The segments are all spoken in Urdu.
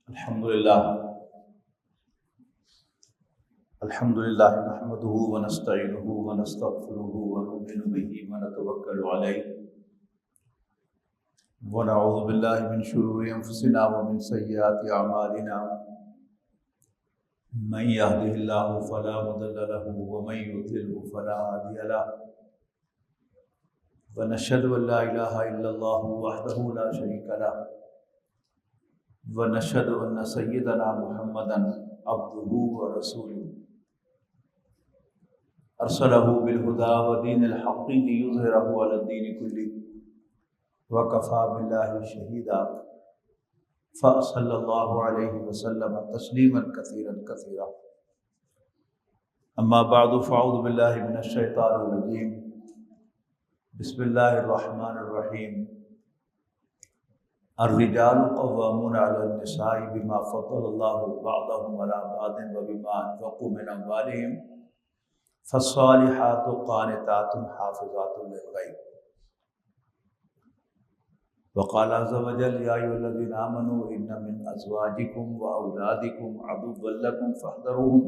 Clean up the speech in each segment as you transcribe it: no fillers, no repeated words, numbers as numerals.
الحمد للہ نحمده ونستعینه ونستغفره ونؤمن به ونتوکل علیہ ونعوذ باللہ من شرور انفسنا ومن سیئات اعمالنا من يهده الله فلا مضل له ومن يضلل فلا هادي له ونشهد ان لا اله الا الله وحده لا شريك له ونشهد ان سيدنا محمدا عبده ورسوله ارسله بالهدى ودين الحق ليظهره على الدين كله وكفى بالله شهيدا فصلى الله عليه وسلم تسليما كثيرا كثيرا اما بعد فاعوذ بالله من الشيطان الرجيم بسم الله الرحمن الرحيم الرجال قوامون على النساء بما فضل الله بعضهم على بعض وبما انفقوا من اموالهم فالصالحات قانتات حافظات للغيب وقال عز وجل يا أيها الذين آمنوا إن من أزواجكم وأولادكم عدوا لكم فاحذروهم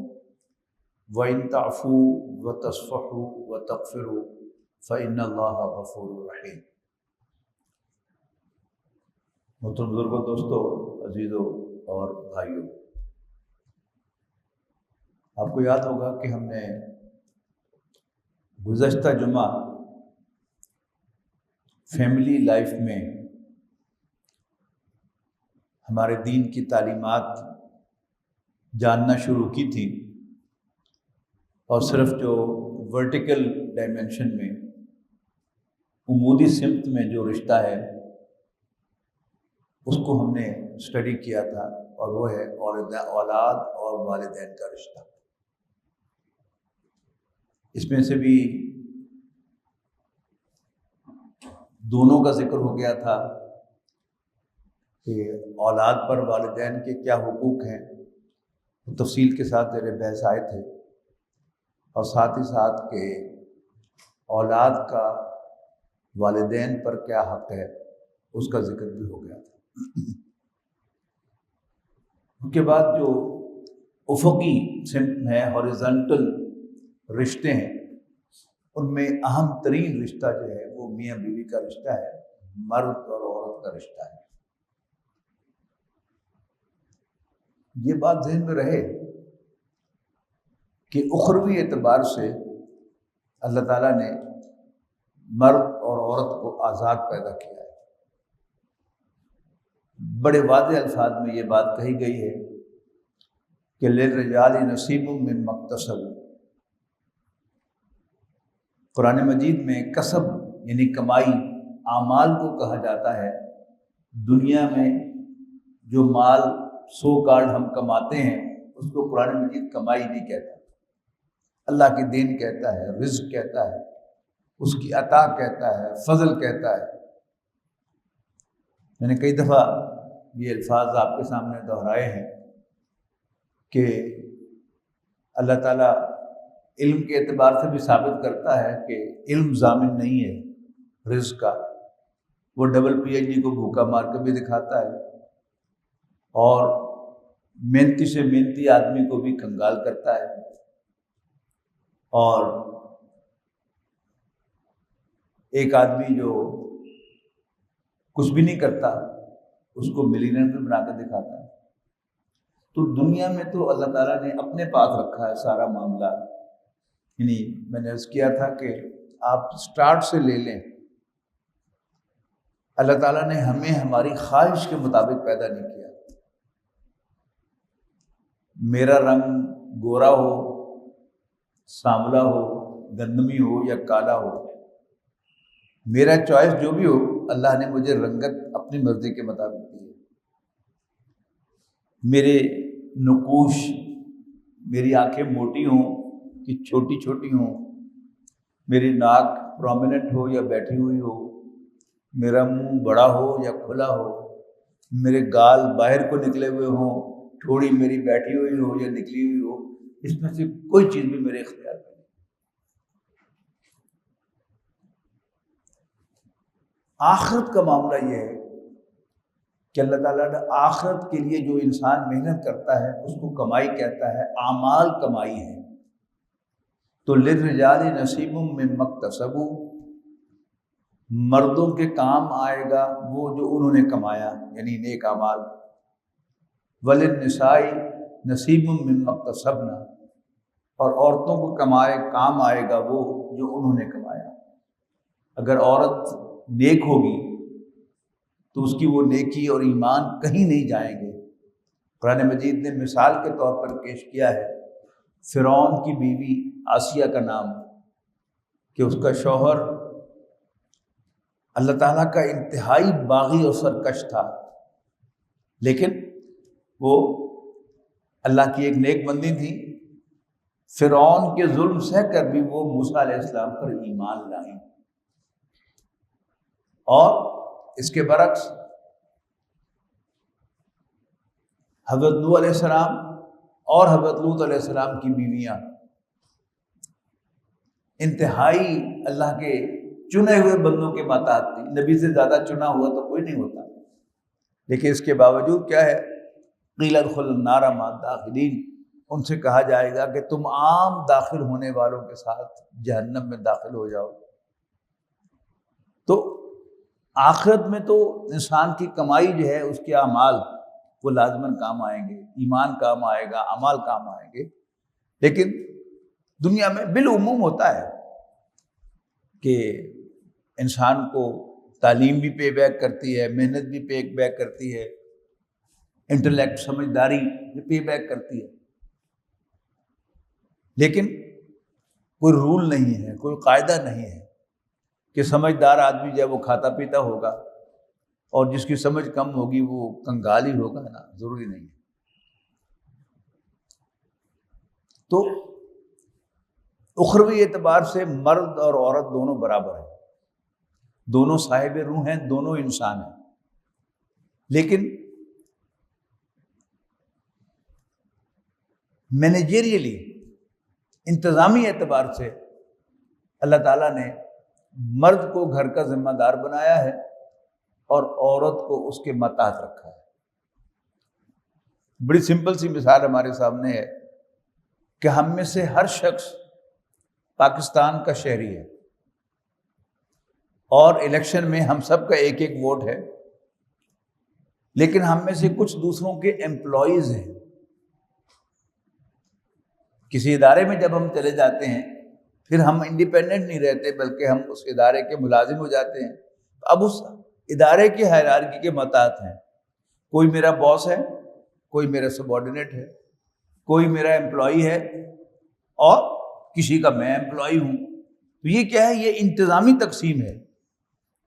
وإن تعفوا وتصفحوا وتغفروا فإن الله غفور رحيم۔ محترم بزرگوں، دوستوں، عزیزوں اور بھائیوں، آپ کو یاد ہوگا کہ ہم نے گزشتہ جمعہ فیملی لائف میں ہمارے دین کی تعلیمات جاننا شروع کی تھی، اور صرف جو ورٹیکل ڈائمینشن میں عمودی سمت میں جو رشتہ ہے اس کو ہم نے اسٹڈی کیا تھا، اور وہ ہے اولاد اور والدین کا رشتہ۔ اس میں سے بھی دونوں کا ذکر ہو گیا تھا کہ اولاد پر والدین کے کیا حقوق ہیں، تفصیل کے ساتھ زیر بحث آئے تھے، اور ساتھ ہی ساتھ کہ اولاد کا والدین پر کیا حق ہے اس کا ذکر بھی ہو گیا تھا۔ اس کے بعد جو افقی سمت ہے، ہاریزونٹل رشتے ہیں، ان میں اہم ترین رشتہ جو ہے وہ میاں بیوی کا رشتہ ہے، مرد اور عورت کا رشتہ ہے۔ یہ بات ذہن میں رہے کہ اخروی اعتبار سے اللہ تعالیٰ نے مرد اور عورت کو آزاد پیدا کیا ہے۔ بڑے واضح الفاظ میں یہ بات کہی گئی ہے کہ للرجال نصیب مما اکتسبوا۔ قرآن مجید میں کسب یعنی کمائی اعمال کو کہا جاتا ہے۔ دنیا میں جو مال سو کارڈ ہم کماتے ہیں اس کو قرآن مجید کمائی نہیں کہتا، اللہ کی دین کہتا ہے، رزق کہتا ہے، اس کی عطا کہتا ہے، فضل کہتا ہے۔ میں نے کئی دفعہ یہ الفاظ آپ کے سامنے دہرائے ہیں کہ اللہ تعالیٰ علم کے اعتبار سے بھی ثابت کرتا ہے کہ علم ضامن نہیں ہے رزق کا۔ وہ ڈبل پی ایچ ڈی کو بھوکا مار کے بھی دکھاتا ہے، اور محنتی سے محنتی آدمی کو بھی کنگال کرتا ہے، اور ایک آدمی جو کچھ بھی نہیں کرتا اس کو ملینئر بھی بنا کے دکھاتا ہے۔ تو دنیا میں تو اللہ تعالیٰ نے اپنے پاس رکھا ہے سارا معاملہ۔ یعنی میں نے عرض کیا تھا کہ آپ سٹارٹ سے لے لیں، اللہ تعالیٰ نے ہمیں ہماری خواہش کے مطابق پیدا نہیں کیا۔ میرا رنگ گورا ہو، سانولا ہو، گندمی ہو یا کالا ہو، میرا چوائس جو بھی ہو، اللہ نے مجھے رنگت اپنی مرضی کے مطابق دی ہے۔ میرے نقوش، میری آنکھیں موٹی ہوں کہ چھوٹی چھوٹی ہوں، میری ناک پرومیننٹ ہو یا بیٹھی ہوئی ہو، میرا منہ بڑا ہو یا کھلا ہو، میرے گال باہر کو نکلے ہوئے ہوں، ٹھوڑی میری بیٹھی ہوئی ہو یا نکلی ہوئی ہو، اس میں سے کوئی چیز بھی میرے اختیار میں نہیں۔ آخرت کا معاملہ یہ ہے کہ اللہ تعالیٰ نے آخرت کے لیے جو انسان محنت کرتا ہے اس کو کمائی کہتا ہے، اعمال کمائی ہے۔ تو للرجال نصیب مما اکتسبوا، مردوں کے کام آئے گا وہ جو انہوں نے کمایا، یعنی نیک اعمال۔ وللنساء نصیب مما اکتسبن، اور عورتوں کو کام آئے گا وہ جو انہوں نے کمایا۔ اگر عورت نیک ہوگی تو اس کی وہ نیکی اور ایمان کہیں نہیں جائیں گے۔ قرآن مجید نے مثال کے طور پر پیش کیا ہے فرعون کی بیوی آسیہ کا نام، کہ اس کا شوہر اللہ تعالیٰ کا انتہائی باغی اور سرکش تھا، لیکن وہ اللہ کی ایک نیک بندی تھی۔ فرعون کے ظلم سہ کر بھی وہ موسیٰ علیہ السلام پر ایمان لائیں۔ اور اس کے برعکس حضرت نوح علیہ السلام اور حضرت لوط علیہ السلام کی بیویاں انتہائی اللہ کے چنے ہوئے بندوں کے ماتحت تھی۔ نبی سے زیادہ چنا ہوا تو کوئی نہیں ہوتا، لیکن اس کے باوجود کیا ہے، قیل ادخلوا النار مع الداخلین، ان سے کہا جائے گا کہ تم عام داخل ہونے والوں کے ساتھ جہنم میں داخل ہو جاؤ۔ تو آخرت میں تو انسان کی کمائی جو ہے، اس کے اعمال وہ لازماً کام آئیں گے، ایمان کام آئے گا، اعمال کام آئیں گے۔ لیکن دنیا میں بالعموم ہوتا ہے کہ انسان کو تعلیم بھی پے بیک کرتی ہے، محنت بھی پے بیک کرتی ہے، انٹلیکٹ سمجھداری بھی پے بیک کرتی ہے، لیکن کوئی رول نہیں ہے، کوئی قاعدہ نہیں ہے کہ سمجھدار آدمی جو ہے وہ کھاتا پیتا ہوگا اور جس کی سمجھ کم ہوگی وہ کنگال ہی ہوگا نا، ضروری نہیں ہے۔ تو اخروی اعتبار سے مرد اور عورت دونوں برابر ہیں، دونوں صاحب روح ہیں، دونوں انسان ہیں، لیکن مینیجریلی انتظامی اعتبار سے اللہ تعالیٰ نے مرد کو گھر کا ذمہ دار بنایا ہے اور عورت کو اس کے ماتحت رکھا ہے۔ بڑی سمپل سی مثال ہمارے سامنے ہے کہ ہم میں سے ہر شخص پاکستان کا شہری ہے اور الیکشن میں ہم سب کا ایک ایک ووٹ ہے، لیکن ہم میں سے کچھ دوسروں کے ایمپلائیز ہیں۔ کسی ادارے میں جب ہم چلے جاتے ہیں پھر ہم انڈیپینڈنٹ نہیں رہتے بلکہ ہم اس ادارے کے ملازم ہو جاتے ہیں۔ اب اس ادارے کی ہائرارکی کے متحد ہیں، کوئی میرا باس ہے، کوئی میرا سبارڈینیٹ ہے، کوئی میرا امپلائی ہے اور کسی کا میں امپلائی ہوں۔ تو یہ کیا ہے؟ یہ انتظامی تقسیم ہے۔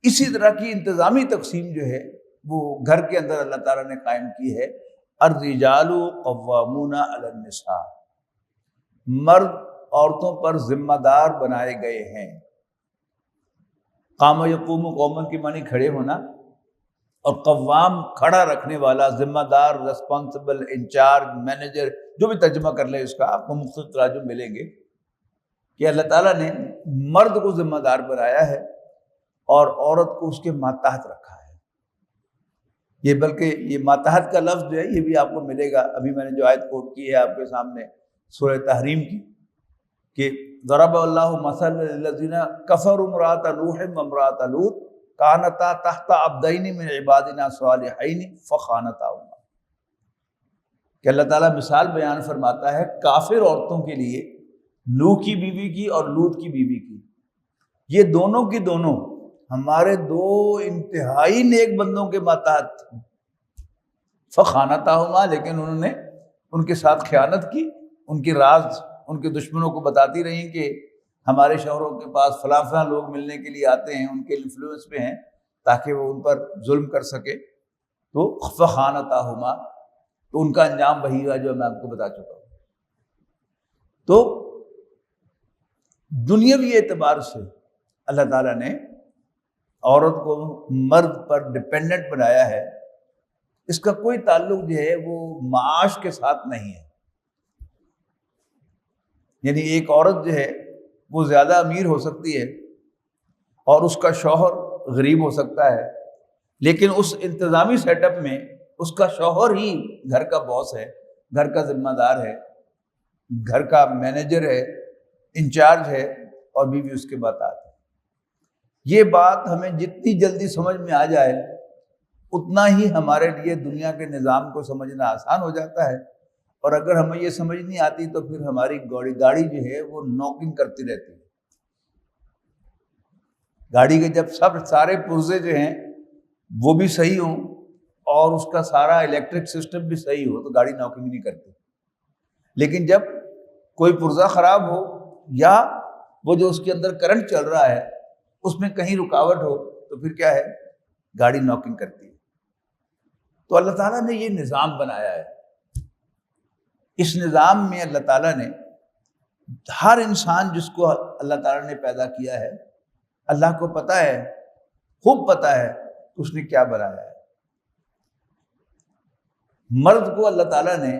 اسی طرح کی انتظامی تقسیم جو ہے وہ گھر کے اندر اللہ تعالیٰ نے قائم کی ہے۔ الرجال قوامون علی النساء، مرد عورتوں پر ذمہ دار بنائے گئے ہیں۔ قام یقوم قومن کی معنی کھڑے ہونا، اور قوام کھڑا رکھنے والا، ذمہ دار، ریسپانسبل، انچارج، مینیجر، جو بھی ترجمہ کر لیں اس کا، آپ کو مختلف تراجم ملیں گے کہ اللہ تعالیٰ نے مرد کو ذمہ دار بنایا ہے اور عورت کو اس کے ماتحت رکھا ہے۔ یہ بلکہ یہ ماتحت کا لفظ جو ہے یہ بھی آپ کو ملے گا، ابھی میں نے جو آیت کوٹ کی ہے آپ کے سامنے سورہ تحریم کی، کہ ضرب اللہ مثلا للذین کفروا امرأۃ نوح وامرأۃ لوط کانتا تحت عبدین من عبادنا صالحین فخانتاہما، کہ اللہ تعالیٰ مثال بیان فرماتا ہے کافر عورتوں کے لیے، نوح کی بیوی کی اور لوط کی بیوی کی، یہ دونوں کی دونوں ہمارے دو انتہائی نیک بندوں کے ماتحت فخانتاہما، لیکن انہوں نے ان کے ساتھ خیانت کی، ان کے راز ان کے دشمنوں کو بتاتی رہیں کہ ہمارے شوہروں کے پاس فلاں فلاں لوگ ملنے کے لیے آتے ہیں، ان کے انفلوئنس میں ہیں تاکہ وہ ان پر ظلم کر سکے، تو فخانتاہما، تو ان کا انجام وہی ہوا جو میں آپ کو بتا چکا ہوں۔ تو دنیاوی اعتبار سے اللہ تعالیٰ نے عورت کو مرد پر ڈپینڈنٹ بنایا ہے، اس کا کوئی تعلق جو ہے وہ معاش کے ساتھ نہیں ہے۔ یعنی ایک عورت جو ہے وہ زیادہ امیر ہو سکتی ہے اور اس کا شوہر غریب ہو سکتا ہے، لیکن اس انتظامی سیٹ اپ میں اس کا شوہر ہی گھر کا باس ہے، گھر کا ذمہ دار ہے، گھر کا مینیجر ہے، انچارج ہے، اور بیوی اس کے بعد آتی ہے۔ یہ بات ہمیں جتنی جلدی سمجھ میں آ جائے اتنا ہی ہمارے لیے دنیا کے نظام کو سمجھنا آسان ہو جاتا ہے، اور اگر ہمیں یہ سمجھ نہیں آتی تو پھر ہماری گاڑی جو ہے وہ نوکنگ کرتی رہتی ہے۔ گاڑی کے جب سارے پرزے جو ہیں وہ بھی صحیح ہوں اور اس کا سارا الیکٹرک سسٹم بھی صحیح ہو تو گاڑی نوکنگ نہیں کرتی، لیکن جب کوئی پرزا خراب ہو یا وہ جو اس کے اندر کرنٹ چل رہا ہے اس میں کہیں رکاوٹ ہو تو پھر کیا ہے، گاڑی نوکنگ کرتی ہے۔ تو اللہ تعالیٰ نے یہ نظام بنایا ہے۔ اس نظام میں اللہ تعالیٰ نے ہر انسان جس کو اللہ تعالیٰ نے پیدا کیا ہے، اللہ کو پتہ ہے، خوب پتہ ہے کہ اس نے کیا بنایا ہے۔ مرد کو اللہ تعالیٰ نے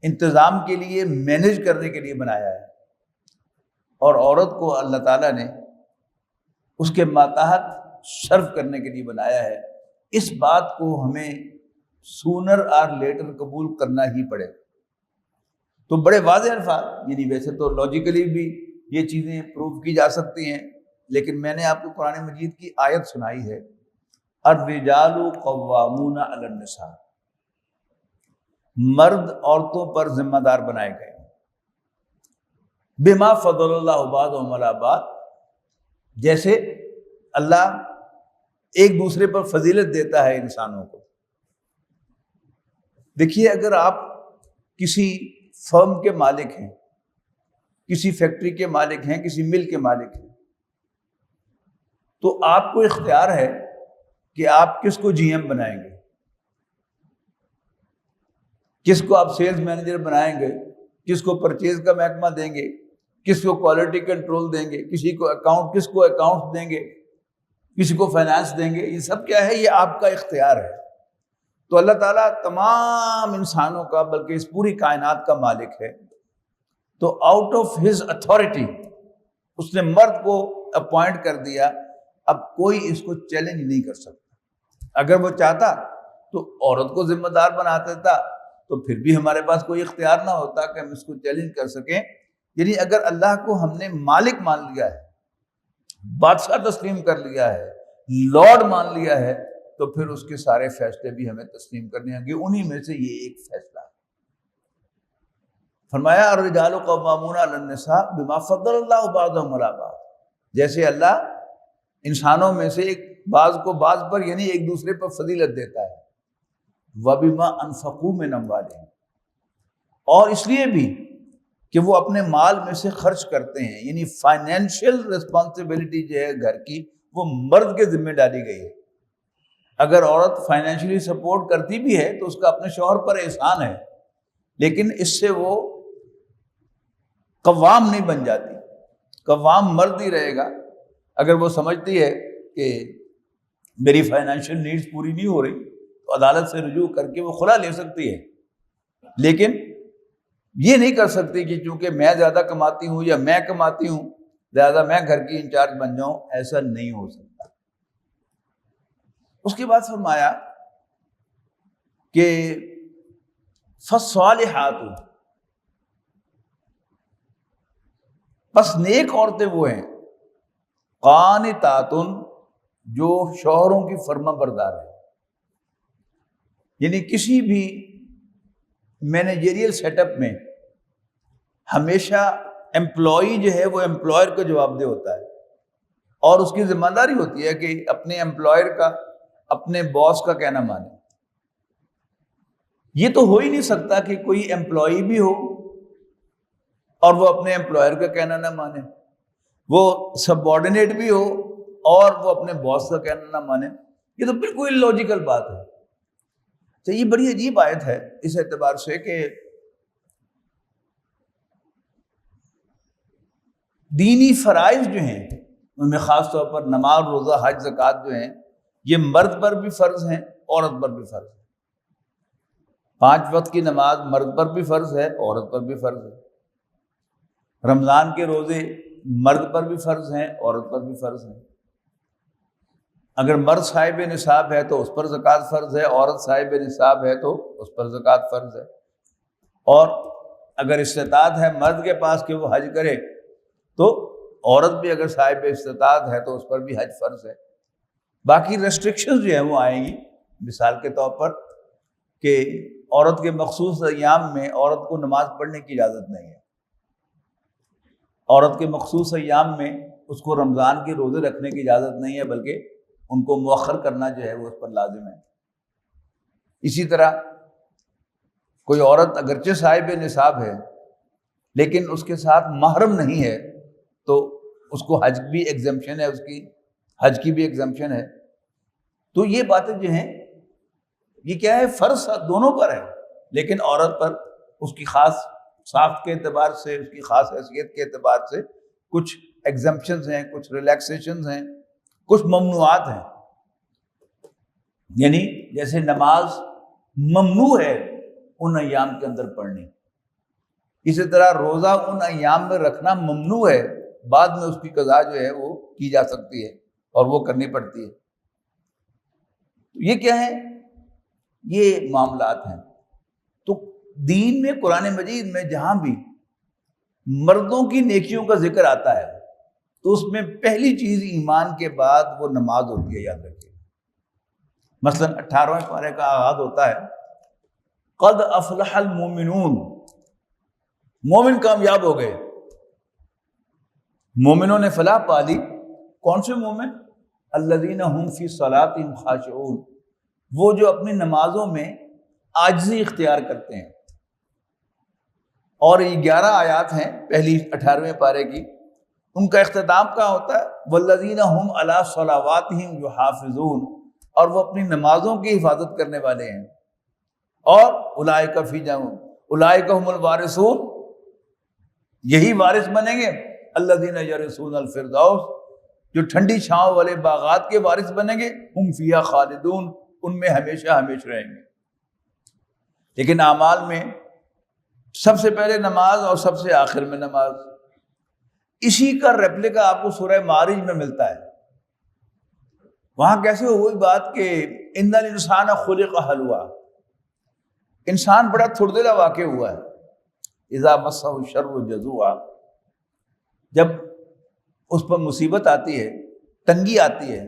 انتظام کے لیے، مینیج کرنے کے لیے بنایا ہے، اور عورت کو اللہ تعالیٰ نے اس کے ماتحت سرو کرنے کے لیے بنایا ہے۔ اس بات کو ہمیں سونر اور لیٹر قبول کرنا ہی پڑے۔ تو بڑے واضح الفاظ، یعنی ویسے تو لاجیکلی بھی یہ چیزیں پروف کی جا سکتی ہیں، لیکن میں نے آپ کو قرآن مجید کی آیت سنائی ہے، الرجال قوامون علی النساء، مرد عورتوں پر ذمہ دار بنائے گئے بما فضل اللہ بعضهم علی بعض، جیسے اللہ ایک دوسرے پر فضیلت دیتا ہے انسانوں کو۔ دیکھیے، اگر آپ کسی فرم کے مالک ہیں، کسی فیکٹری کے مالک ہیں، کسی مل کے مالک ہیں، تو آپ کو اختیار ہے کہ آپ کس کو جی ایم بنائیں گے، کس کو آپ سیلز مینیجر بنائیں گے، کس کو پرچیز کا محکمہ دیں گے، کس کو کوالٹی کنٹرول دیں گے، کس کو اکاؤنٹ دیں گے، کسی کو فائنانس دیں گے۔ یہ سب کیا ہے؟ یہ آپ کا اختیار ہے۔ تو اللہ تعالیٰ تمام انسانوں کا، بلکہ اس پوری کائنات کا مالک ہے۔ تو آؤٹ آف ہز اتھارٹی اس نے مرد کو اپوائنٹ کر دیا۔ اب کوئی اس کو چیلنج نہیں کر سکتا۔ اگر وہ چاہتا تو عورت کو ذمہ دار بنا دیتا، تو پھر بھی ہمارے پاس کوئی اختیار نہ ہوتا کہ ہم اس کو چیلنج کر سکیں۔ یعنی اگر اللہ کو ہم نے مالک مان لیا ہے، بادشاہ تسلیم کر لیا ہے، لارڈ مان لیا ہے، تو پھر اس کے سارے فیصلے بھی ہمیں تسلیم کرنے ہوں گے۔ انہی میں سے یہ ایک فیصلہ ہے۔ فرمایا الرجال قوامون علی النساء بما فضل اللہ بعضهم علی بعض، جیسے اللہ انسانوں میں سے ایک بعض کو بعض پر، یعنی ایک دوسرے پر فضیلت دیتا ہے۔ وبما انفقوا من اموالهم، اور اس لیے بھی کہ وہ اپنے مال میں سے خرچ کرتے ہیں، یعنی فائنینشیل رسپانسبلٹی جو ہے گھر کی، وہ مرد کے ذمہ ڈالی گئی ہے۔ اگر عورت فائنینشلی سپورٹ کرتی بھی ہے تو اس کا اپنے شوہر پر احسان ہے، لیکن اس سے وہ قوام نہیں بن جاتی۔ قوام مرد ہی رہے گا۔ اگر وہ سمجھتی ہے کہ میری فائنینشیل نیڈز پوری نہیں ہو رہی تو عدالت سے رجوع کر کے وہ خلا لے سکتی ہے، لیکن یہ نہیں کر سکتی کہ چونکہ میں زیادہ کماتی ہوں یا میں کماتی ہوں لہذا میں گھر کی انچارج بن جاؤں۔ ایسا نہیں ہو سکتا۔ اس کے بعد فرمایا کہ فالصالحات، پس نیک عورتیں وہ ہیں، قانتات، جو شوہروں کی فرما بردار ہے۔ یعنی کسی بھی مینیجریل سیٹ اپ میں ہمیشہ امپلائی جو ہے وہ امپلائر کو جواب دہ ہوتا ہے، اور اس کی ذمہ داری ہوتی ہے کہ اپنے امپلائر کا، اپنے باس کا کہنا مانے۔ یہ تو ہو ہی نہیں سکتا کہ کوئی امپلائی بھی ہو اور وہ اپنے امپلائر کا کہنا نہ مانے، وہ سب آرڈینیٹ بھی ہو اور وہ اپنے باس کا کہنا نہ مانے۔ یہ تو بالکل لاجیکل بات ہے۔ تو یہ بڑی عجیب آیت ہے اس اعتبار سے کہ دینی فرائض جو ہیں ان میں خاص طور پر نماز، روزہ، حج، زکوٰۃ جو ہیں، یہ مرد پر بھی فرض ہیں، عورت پر بھی فرض ہے۔ 5 وقت کی نماز مرد پر بھی فرض ہے، عورت پر بھی فرض ہے۔ رمضان کے روزے مرد پر بھی فرض ہیں، عورت پر بھی فرض ہیں۔ اگر مرد صاحب نصاب ہے تو اس پر زکوٰۃ فرض ہے، عورت صاحب نصاب ہے تو اس پر زکوٰۃ فرض ہے۔ اور اگر استطاعت ہے مرد کے پاس کہ وہ حج کرے تو عورت بھی اگر صاحب استطاعت ہے تو اس پر بھی حج فرض ہے۔ باقی ریسٹرکشنز جو ہیں وہ آئیں گی، مثال کے طور پر کہ عورت کے مخصوص ایام میں عورت کو نماز پڑھنے کی اجازت نہیں ہے، عورت کے مخصوص ایام میں اس کو رمضان کے روزے رکھنے کی اجازت نہیں ہے، بلکہ ان کو مؤخر کرنا جو ہے وہ اس پر لازم ہے۔ اسی طرح کوئی عورت اگرچہ صاحب نصاب ہے لیکن اس کے ساتھ محرم نہیں ہے تو اس کو حج بھی ایگزمپشن ہے، اس کی حج کی بھی ایگزمپشن ہے۔ تو یہ باتیں جو ہیں یہ کیا ہے، فرض دونوں پر ہے، لیکن عورت پر اس کی خاص ساخت کے اعتبار سے، اس کی خاص حیثیت کے اعتبار سے کچھ ایگزمپشنز ہیں، کچھ ریلیکسیشنز ہیں، کچھ ممنوعات ہیں۔ یعنی جیسے نماز ممنوع ہے ان ایام کے اندر پڑھنی، اسی طرح روزہ ان ایام میں رکھنا ممنوع ہے، بعد میں اس کی قضا جو ہے وہ کی جا سکتی ہے اور وہ کرنی پڑتی ہے۔ یہ کیا ہے؟ یہ معاملات ہیں۔ تو دین میں، قرآن مجید میں جہاں بھی مردوں کی نیکیوں کا ذکر آتا ہے تو اس میں پہلی چیز ایمان کے بعد وہ نماز ہوتی ہے، یاد رکھیے۔ مثلا 18ویں پارے کا آغاز ہوتا ہے قد افلح المومنون، مومن کامیاب ہو گئے، مومنوں نے فلاح پا لی۔ کون سے مومن؟ الذین هم فی صلاتہم خاشعون، وہ جو اپنی نمازوں میں عاجزی اختیار کرتے ہیں۔ اور یہ 11 آیات ہیں پہلی 18ویں پارے کی، ان کا اختتام کہاں ہوتا ہے؟ والذین هم علی صلواتہم یحافظون، اور وہ اپنی نمازوں کی حفاظت کرنے والے ہیں۔ اور اولئک فی جنت، اولئک هم الوارثون، یہی وارث بنیں گے، الذین یرثون الفردوس، جو ٹھنڈی چھاؤں والے باغات کے وارث بنیں گے، ہم فیہا خالدون، ان میں ہمیشہ ہمیشہ رہیں گے۔ لیکن اعمال میں سب سے پہلے نماز اور سب سے آخر میں نماز، اسی کا ریپلیکا آپ کو سورہ معارج میں ملتا ہے۔ وہاں کیسے ہوئی بات کہ ان الانسان خلق ہلوعا، انسان بڑا تھردلا واقع ہوا ہے۔ اذا مسہ الشر جزوعا، جب اس پر مصیبت آتی ہے، تنگی آتی ہے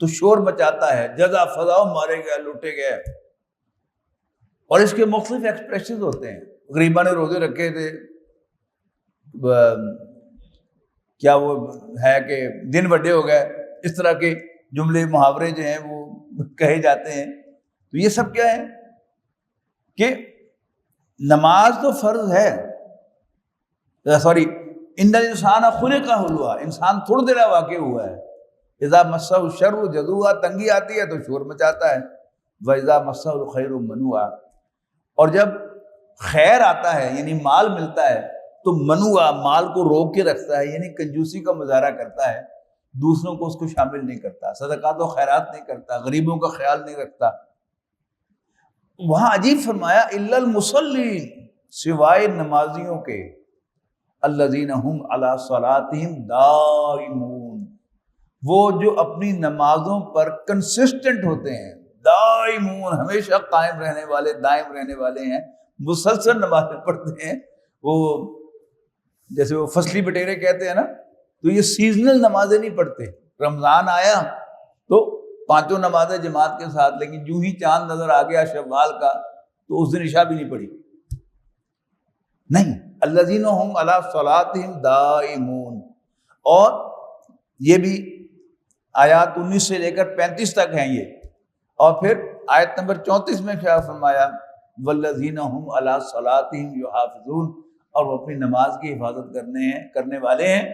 تو شور مچاتا ہے، جزا فضاؤ، مارے گئے، لوٹے گئے۔ اور اس کے مختلف ایکسپریشنز ہوتے ہیں۔ غریباں نے روزے رکھے تھے، کیا وہ ہے کہ دن بڑے ہو گئے، اس طرح کے جملے محاورے جو ہیں وہ کہے جاتے ہیں۔ تو یہ سب کیا ہے کہ نماز تو فرض ہے، ان الانسان خلق ہلوعا، انسان تھوڑا دیر واقع ہوا ہے۔ اذا مسہ الشر جزوعا، تنگی آتی ہے تو شور مچاتا ہے۔ واذا مسہ الخیر منوعا، اور جب خیر آتا ہے یعنی مال ملتا ہے تو منوعا، مال کو روک کے رکھتا ہے، یعنی کنجوسی کا مظاہرہ کرتا ہے، دوسروں کو اس کو شامل نہیں کرتا، صدقات و خیرات نہیں کرتا، غریبوں کا خیال نہیں رکھتا۔ وہاں عجیب فرمایا الا المصلین، سوائے نمازیوں کے، الذین هم علی صلاتہم دائمون، وہ جو اپنی نمازوں پر کنسسٹنٹ ہوتے ہیں، دائمون، ہمیشہ قائم رہنے والے، دائم رہنے والے ہیں، مسلسل نمازیں پڑھتے ہیں۔ وہ جیسے وہ فصلی بٹیرے کہتے ہیں نا، تو یہ سیزنل نمازیں نہیں پڑھتے۔ رمضان آیا تو 5 نمازیں جماعت کے ساتھ، لیکن جو ہی چاند نظر آ گیا شوال کا تو اس دن عشاء بھی نہیں پڑھی، نہیں۔ الذین هم علی صلاتہم دائمون، اور یہ بھی آیات 19 سے لے کر 35 تک ہیں یہ۔ اور پھر آیت نمبر 34 میں کیا فرمایا؟ والذین هم علی صلاتہم یحافظون، اور وہ اپنی نماز کی حفاظت کرنے والے ہیں۔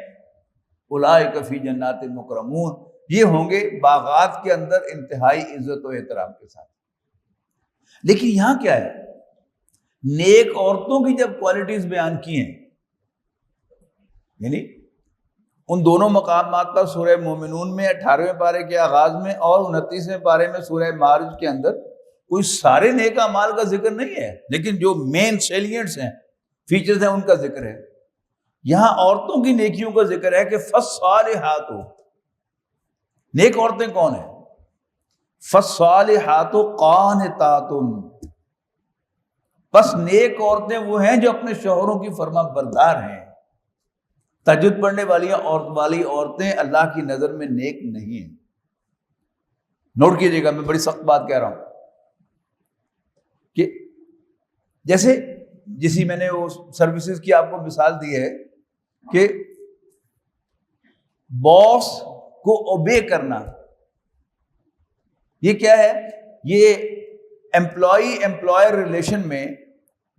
اولئک فی جنات مکرمون، یہ ہوں گے باغات کے اندر انتہائی عزت و احترام کے ساتھ۔ لیکن یہاں کیا ہے، نیک عورتوں کی جب کوالٹیز بیان کی ہیں، یعنی ان دونوں مقامات پر سورہ مومنون میں 18ویں پارے کے آغاز میں اور 29ویں پارے میں سورہ معارج کے اندر کوئی سارے نیک اعمال کا ذکر نہیں ہے، لیکن جو مین سیلینٹس ہیں، فیچرز ہیں، ان کا ذکر ہے۔ یہاں عورتوں کی نیکیوں کا ذکر ہے کہ فالصالحات، نیک عورتیں کون ہیں؟ فالصالحات قانتات، بس نیک عورتیں وہ ہیں جو اپنے شوہروں کی فرما بردار ہیں۔ تہجد پڑھنے والی عورتیں اللہ کی نظر میں نیک نہیں ہیں۔ نوٹ کیجیے گا، میں بڑی سخت بات کہہ رہا ہوں کہ جیسی میں نے وہ سروسز کی آپ کو مثال دی ہے کہ باس کو اوبے کرنا، یہ کیا ہے؟ یہ امپلائی امپلائر ریلیشن میں،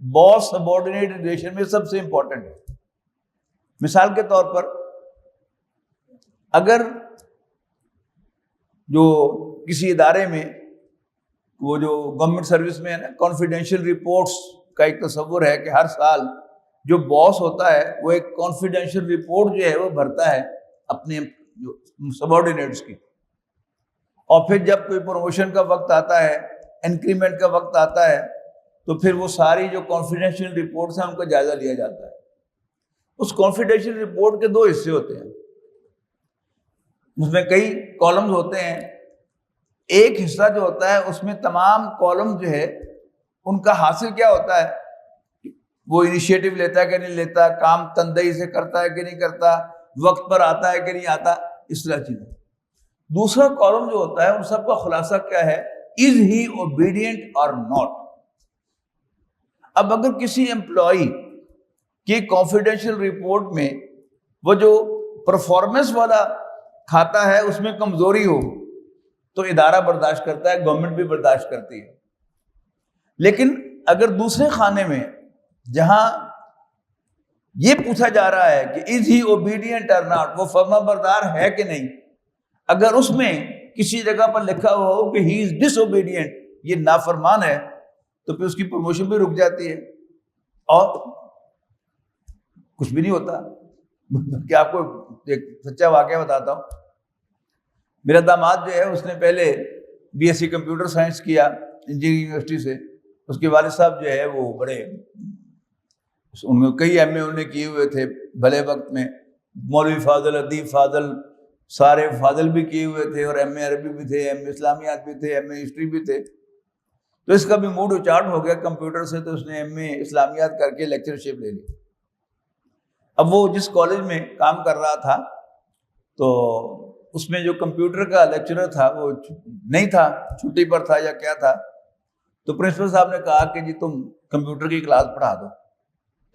باس سبارڈینیٹ ریلیشن میں سب سے امپورٹنٹ ہے۔ مثال کے طور پر اگر جو کسی ادارے میں، وہ جو گورنمنٹ سروس میں ہے نا، کانفیڈینشیل رپورٹس کا ایک تصور ہے کہ ہر سال جو باس ہوتا ہے وہ ایک کانفیڈینشیل رپورٹ جو ہے وہ بھرتا ہے اپنے سبارڈینیٹس کی، اور پھر جب کوئی پروموشن کا وقت آتا ہے، انکریمنٹ کا وقت آتا ہے، تو پھر وہ ساری جو کانفیڈینشیل رپورٹس ہیں ان کا جائزہ لیا جاتا ہے۔ اس کانفیڈینشیل رپورٹ کے دو حصے ہوتے ہیں، اس میں کئی کالمز ہوتے ہیں۔ ایک حصہ جو ہوتا ہے اس میں تمام کالم جو ہے ان کا حاصل کیا ہوتا ہے، وہ انیشیٹو لیتا ہے کہ نہیں لیتا، کام تندہی سے کرتا ہے کہ نہیں کرتا، وقت پر آتا ہے کہ نہیں آتا، اس طرح چیزیں۔ دوسرا کالم جو ہوتا ہے ان سب کا خلاصہ کیا ہے، از ہی اوبیڈینٹ اور ناٹ۔ اب اگر کسی امپلائی کی کانفیڈینشیل رپورٹ میں وہ جو پرفارمنس والا کھاتا ہے اس میں کمزوری ہو تو ادارہ برداشت کرتا ہے، گورنمنٹ بھی برداشت کرتی ہے۔ لیکن اگر دوسرے خانے میں جہاں یہ پوچھا جا رہا ہے کہ از ہی اوبیڈینٹ اور ناٹ، وہ فرما بردار ہے کہ نہیں، اگر اس میں کسی جگہ پر لکھا ہوا ہو کہ ہی از ڈس اوبیڈینٹ، یہ نافرمان ہے، تو پھر اس کی پروموشن بھی رک جاتی ہے اور کچھ بھی نہیں ہوتا۔ کہ آپ کو ایک سچا واقعہ بتاتا ہوں، میرا داماد جو ہے اس نے پہلے B S C computer science کیا انجینئرنگ یونیورسٹی سے۔ اس کے والد صاحب جو ہے وہ بڑے، ان میں کئی ایم اے انہوں نے کیے ہوئے تھے بھلے وقت میں، مولوی فاضل، ادیب فاضل، سارے فاضل بھی کیے ہوئے تھے، اور ایم اے عربی بھی تھے، ایم اے اسلامیات بھی تھے، ایم اے ہسٹری بھی تھے۔ تو اس کا بھی موڈ اچاٹ ہو گیا کمپیوٹر سے، تو اس نے ایم اے اسلامیات کر کے لیکچرشپ لے لی۔ اب وہ جس کالج میں کام کر رہا تھا تو اس میں جو کمپیوٹر کا لیکچرر تھا وہ نہیں تھا، چھٹی پر تھا یا کیا تھا، تو پرنسپل صاحب نے کہا کہ جی تم کمپیوٹر کی کلاس پڑھا دو۔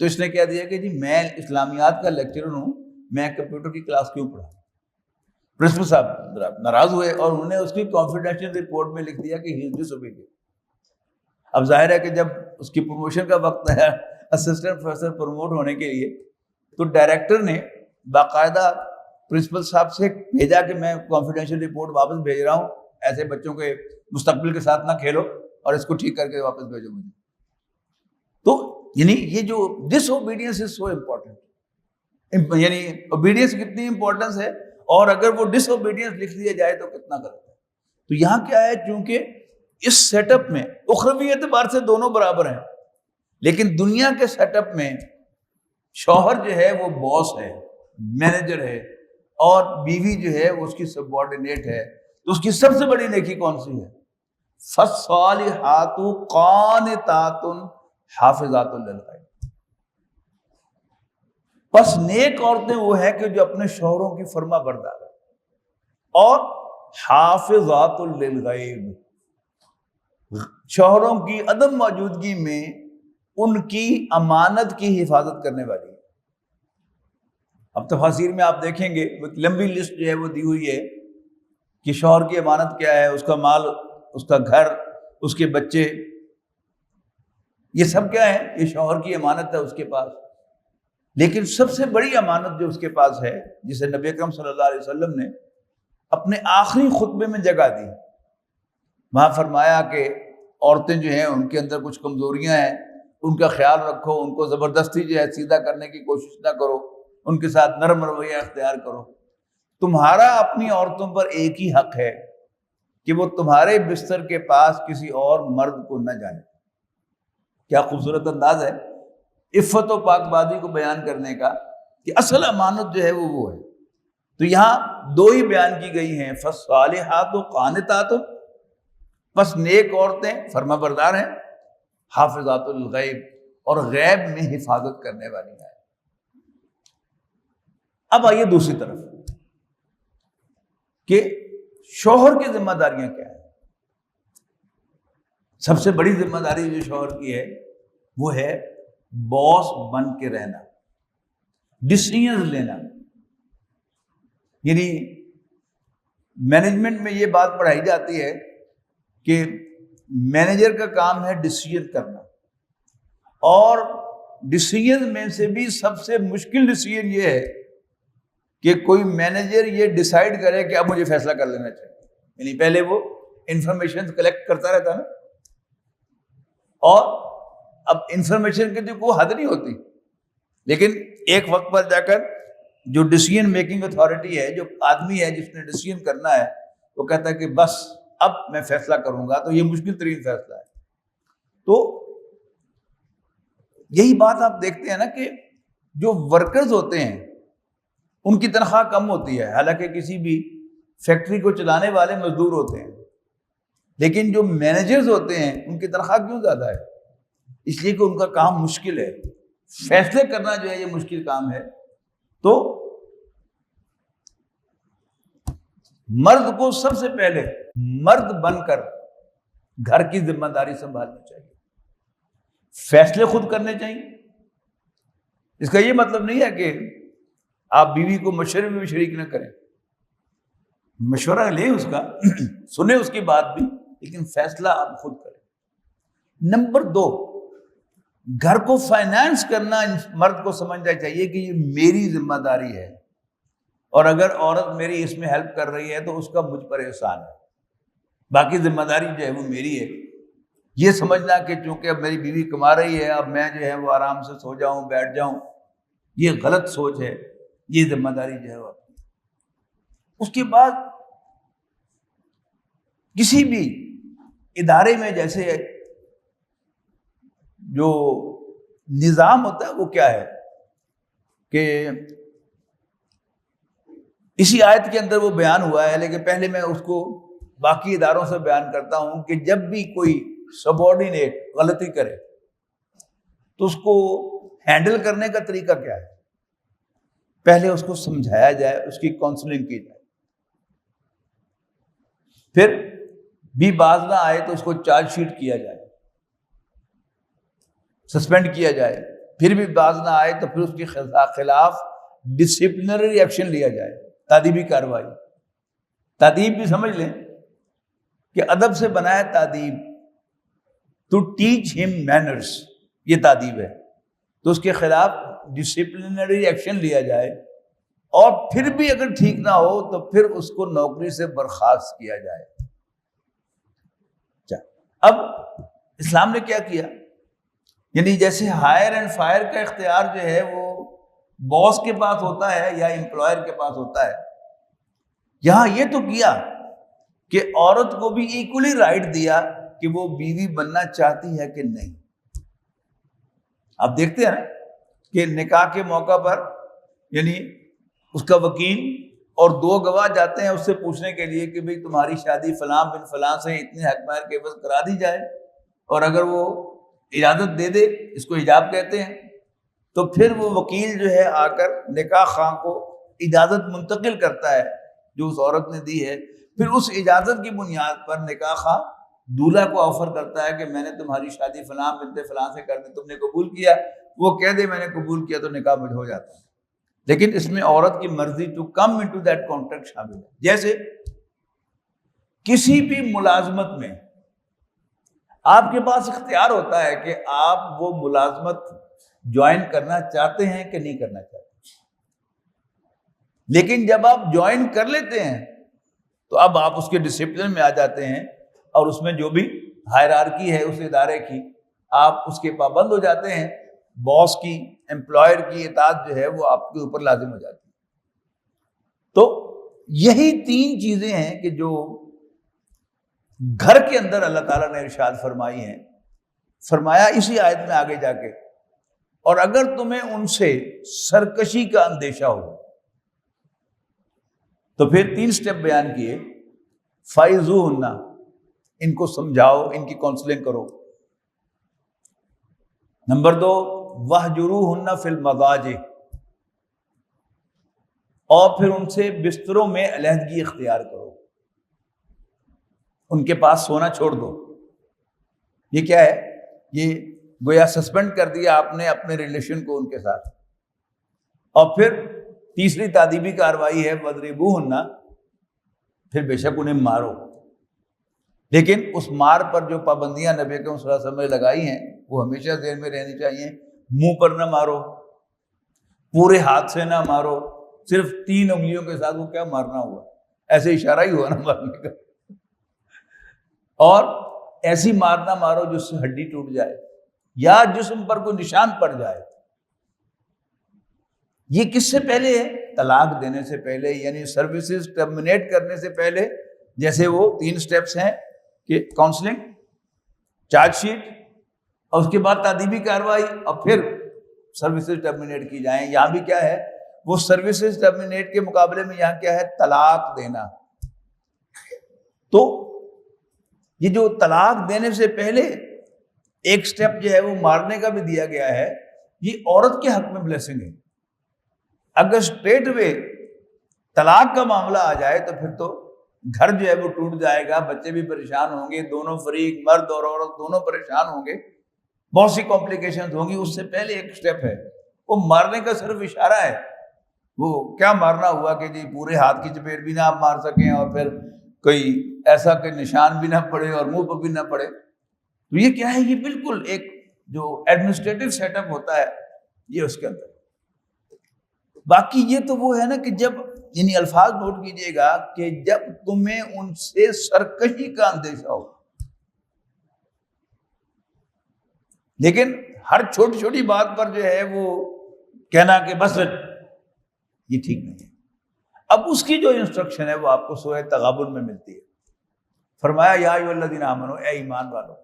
تو اس نے کہہ دیا کہ جی میں اسلامیات کا لیکچرر ہوں، میں کمپیوٹر کی کلاس کیوں پڑھاؤں؟ پرنسپل صاحب ناراض ہوئے اور انہوں نے اس کی کانفیڈینشیل رپورٹ میں لکھ دیا کہ ہی از ڈس اوبیڈینٹ۔ اب ظاہر ہے کہ جب اس کی پروموشن کا وقت آیا اسسٹنٹ پروفیسر پروموٹ ہونے کے لیے، تو ڈائریکٹر نے باقاعدہ پرنسپل صاحب سے بھیجا کہ میں کانفیڈینشیل رپورٹ واپس بھیج رہا ہوں، ایسے بچوں کے مستقبل کے ساتھ نہ کھیلو اور اس کو ٹھیک کر کے واپس بھیجو مجھے۔ تو یعنی یہ جو ڈس اوبیڈینس از سو امپورٹنٹ، یعنی اوبیڈینس کتنی امپورٹنس ہے، اور اگر وہ ڈس اوبیڈینس لکھ دیا جائے تو کتنا غلط ہے۔ تو یہاں کیا ہے، چونکہ اس سیٹ اپ میں اخروی اعتبار سے دونوں برابر ہیں، لیکن دنیا کے سیٹ اپ میں شوہر جو ہے وہ باس ہے، مینیجر ہے، اور بیوی جو ہے وہ اس کی سبارڈینیٹ ہے، تو اس کی سب سے بڑی نیکی کون سی ہے؟ فالصالحات قانتات حافظات للغیب۔ بس نیک عورتیں وہ ہیں کہ جو اپنے شوہروں کی فرما بردار ہیں، اور حافظات للغیب، شوہروں کی عدم موجودگی میں ان کی امانت کی حفاظت کرنے والی ہے۔ اب تفاسیر میں آپ دیکھیں گے ایک لمبی لسٹ جو ہے وہ دی ہوئی ہے کہ شوہر کی امانت کیا ہے، اس کا مال، اس کا گھر، اس کے بچے، یہ سب کیا ہے، یہ شوہر کی امانت ہے اس کے پاس۔ لیکن سب سے بڑی امانت جو اس کے پاس ہے، جسے نبی اکرم صلی اللہ علیہ وسلم نے اپنے آخری خطبے میں جگہ دی، وہاں فرمایا کہ عورتیں جو ہیں ان کے اندر کچھ کمزوریاں ہیں، ان کا خیال رکھو، ان کو زبردستی جو ہے سیدھا کرنے کی کوشش نہ کرو، ان کے ساتھ نرم رویہ اختیار کرو۔ تمہارا اپنی عورتوں پر ایک ہی حق ہے کہ وہ تمہارے بستر کے پاس کسی اور مرد کو نہ جانے۔ کیا خوبصورت انداز ہے عفت و پاک بازی کو بیان کرنے کا، کہ اصل امانت جو ہے وہ ہے۔ تو یہاں دو ہی بیان کی گئی ہیں، فالصالحات قانتات بس نیک عورتیں فرما بردار ہیں، حافظات الغیب، اور غیب میں حفاظت کرنے والی ہیں۔ اب آئیے دوسری طرف کہ شوہر کی ذمہ داریاں کیا ہیں۔ سب سے بڑی ذمہ داری جو شوہر کی ہے وہ ہے باس بن کے رہنا، ڈیسیژن لینا۔ یعنی مینجمنٹ میں یہ بات پڑھائی جاتی ہے کہ مینیجر کا کام ہے ڈیسیژن کرنا، اور ڈیسیژن میں سے بھی سب سے مشکل ڈیسیژن یہ ہے کہ کوئی مینیجر یہ ڈیسائیڈ کرے کہ اب مجھے فیصلہ کر لینا چاہیے۔ یعنی پہلے وہ انفارمیشن کلیکٹ کرتا رہتا نا، اور اب انفارمیشن کی تو کوئی حد نہیں ہوتی، لیکن ایک وقت پر جا کر جو ڈیسیژن میکنگ اتھارٹی ہے، جو آدمی ہے جس نے ڈیسیژن کرنا ہے، وہ کہتا ہے کہ بس اب میں فیصلہ کروں گا، تو یہ مشکل ترین فیصلہ ہے۔ تو یہی بات آپ دیکھتے ہیں نا کہ جو ورکرز ہوتے ہیں ان کی تنخواہ کم ہوتی ہے، حالانکہ کسی بھی فیکٹری کو چلانے والے مزدور ہوتے ہیں، لیکن جو مینیجرز ہوتے ہیں ان کی تنخواہ کیوں زیادہ ہے؟ اس لیے کہ ان کا کام مشکل ہے، فیصلے کرنا جو ہے یہ مشکل کام ہے۔ تو مرد کو سب سے پہلے مرد بن کر گھر کی ذمہ داری سنبھالنی چاہیے، فیصلے خود کرنے چاہیے۔ اس کا یہ مطلب نہیں ہے کہ آپ بیوی کو مشورے میں بھی شریک نہ کریں، مشورہ لیں اس کا، سنیں اس کی بات بھی، لیکن فیصلہ آپ خود کریں۔ نمبر 2، گھر کو فائنانس کرنا مرد کو سمجھنا چاہیے کہ یہ میری ذمہ داری ہے، اور اگر عورت میری اس میں ہیلپ کر رہی ہے تو اس کا مجھ پر احسان ہے، باقی ذمہ داری جو ہے وہ میری ہے۔ یہ سمجھنا کہ چونکہ اب میری بیوی کما رہی ہے اب میں جو ہے وہ آرام سے سو جاؤں بیٹھ جاؤں، یہ غلط سوچ ہے، یہ ذمہ داری جو ہے وہ۔ اس کے بعد کسی بھی ادارے میں جیسے جو نظام ہوتا ہے وہ کیا ہے کہ اسی آیت کے اندر وہ بیان ہوا ہے، لیکن پہلے میں اس کو باقی اداروں سے بیان کرتا ہوں کہ جب بھی کوئی سبارڈینیٹ غلطی کرے تو اس کو ہینڈل کرنے کا طریقہ کیا ہے؟ پہلے اس کو سمجھایا جائے، اس کی کاؤنسلنگ کی جائے، پھر بھی باز نہ آئے تو اس کو چارج شیٹ کیا جائے، سسپینڈ کیا جائے، پھر بھی باز نہ آئے تو پھر اس کے خلاف ڈسپلنری ایکشن لیا جائے، تادیبی کارروائی۔ تادیب بھی سمجھ لیں کہ ادب سے بنا ہے تادیب، ٹو ٹیچ ہم مینرز، یہ تادیب ہے۔ تو اس کے خلاف ڈسپلنری ایکشن لیا جائے، اور پھر بھی اگر ٹھیک نہ ہو تو پھر اس کو نوکری سے برخاست کیا جائے۔ اب اسلام نے کیا کیا؟ یعنی جیسے ہائر اینڈ فائر کا اختیار جو ہے وہ باس کے پاس ہوتا ہے یا امپلائر کے پاس ہوتا ہے، یہاں یہ تو کیا کہ عورت کو بھی ایکولی رائٹ دیا کہ وہ بیوی بننا چاہتی ہے کہ نہیں۔ آپ دیکھتے ہیں نا کہ نکاح کے موقع پر یعنی اس کا وکیل اور 2 گواہ جاتے ہیں اس سے پوچھنے کے لیے کہ بھئی تمہاری شادی فلاں بن فلاں سے اتنے حق مہر کے عوض کرا دی جائے، اور اگر وہ اجازت دے دے، اس کو ایجاب کہتے ہیں، تو پھر وہ وکیل جو ہے آ کر نکاح خواہ کو اجازت منتقل کرتا ہے جو اس عورت نے دی ہے، پھر اس اجازت کی بنیاد پر نکاح خواہ دولہا کو آفر کرتا ہے کہ میں نے تمہاری شادی فلاں بنت فلاں سے کر دی، تم نے قبول کیا؟ وہ کہہ دے میں نے قبول کیا تو نکاح مجھ ہو جاتا ہے۔ لیکن اس میں عورت کی مرضی to come into that contract شامل ہے۔ جیسے کسی بھی ملازمت میں آپ کے پاس اختیار ہوتا ہے کہ آپ وہ ملازمت جوائن کرنا چاہتے ہیں کہ نہیں کرنا چاہتے، لیکن جب آپ جوائن کر لیتے ہیں تو اب آپ اس کے ڈسپلن میں آ جاتے ہیں، اور اس میں جو بھی ہائرارکی ہے اس ادارے کی آپ اس کے پابند ہو جاتے ہیں، باس کی امپلائر کی اطاعت جو ہے وہ آپ کے اوپر لازم ہو جاتی ہے۔ تو یہی 3 چیزیں ہیں کہ جو گھر کے اندر اللہ تعالیٰ نے ارشاد فرمائی ہیں، فرمایا اسی آیت میں آگے جا کے، اور اگر تمہیں ان سے سرکشی کا اندیشہ ہو تو پھر 3 سٹیپ بیان کیے، فائزوہن، ان کو سمجھاؤ، ان کی کاؤنسلنگ کرو۔ نمبر 2 وَاهْجُرُوهُنَّ فِي الْمَضَاجِعِ، اور پھر ان سے بستروں میں علیحدگی اختیار کرو، ان کے پاس سونا چھوڑ دو۔ یہ کیا ہے؟ یہ گویا سسپینڈ کر دیا آپ نے اپنے ریلیشن کو ان کے ساتھ۔ اور پھر تیسری تعدیبی کارروائی ہے وَاضْرِبُوهُنَّ، پھر بے شک انہیں مارو، لیکن اس مار پر جو پابندیاں نبی اکرم صلی اللہ علیہ وسلم نے لگائی ہیں وہ ہمیشہ ذہن میں رہنی چاہیے۔ منہ پر نہ مارو، پورے ہاتھ سے نہ مارو، صرف 3 انگلیوں کے ساتھ، وہ کیا مارنا ہوا، ایسے اشارہ ہی ہوا نا مارنے کا۔ اور ایسی مارنا مارو جس سے ہڈی ٹوٹ جائے یا جسم پر کوئی نشان پڑ جائے۔ یہ کس سے پہلے ہے؟ طلاق دینے سے پہلے، یعنی سروسز ٹرمینیٹ کرنے سے پہلے۔ جیسے وہ 3 سٹیپس ہیں کہ کاؤنسلنگ، چارج شیٹ، اور اس کے بعد تعدیبی کارروائی، اور پھر سروسز ٹرمینیٹ کی جائیں۔ یہاں بھی کیا ہے؟ وہ سروسز ٹرمینیٹ کے مقابلے میں یہاں کیا ہے؟ طلاق دینا۔ تو یہ جو طلاق دینے سے پہلے ایک سٹیپ جو ہے وہ مارنے کا بھی دیا گیا ہے، یہ عورت کے حق میں بلیسنگ ہے۔ اگر اسٹریٹ وے طلاق کا معاملہ آ جائے تو پھر تو گھر جو ہے وہ ٹوٹ جائے گا، بچے بھی پریشان ہوں گے، دونوں فریق مرد اور عورت دونوں پریشان ہوں گے، بہت سی کمپلیکیشنز ہوں گی۔ اس سے پہلے ایک سٹیپ ہے، وہ مارنے کا صرف اشارہ ہے۔ وہ کیا مارنا ہوا کہ جی پورے ہاتھ کی چپیٹ بھی نہ آپ مار سکیں اور پھر کوئی ایسا کوئی نشان بھی نہ پڑے اور منہ پر بھی نہ پڑے۔ تو یہ کیا ہے؟ یہ بالکل ایک جو ایڈمنسٹریٹو سیٹ اپ ہوتا ہے یہ اس کے اندر۔ باقی یہ تو وہ ہے نا کہ جب، یعنی الفاظ نوٹ کیجئے گا کہ جب تمہیں ان سے سرکشی کا اندیشہ ہو، لیکن ہر چھوٹی چھوٹی بات پر جو ہے وہ کہنا کہ بس، یہ ٹھیک نہیں ہے۔ اب اس کی جو انسٹرکشن ہے وہ آپ کو سورہ تغابن میں ملتی ہے۔ فرمایا یا ایھا الذین آمنوا، اے ایمان والو،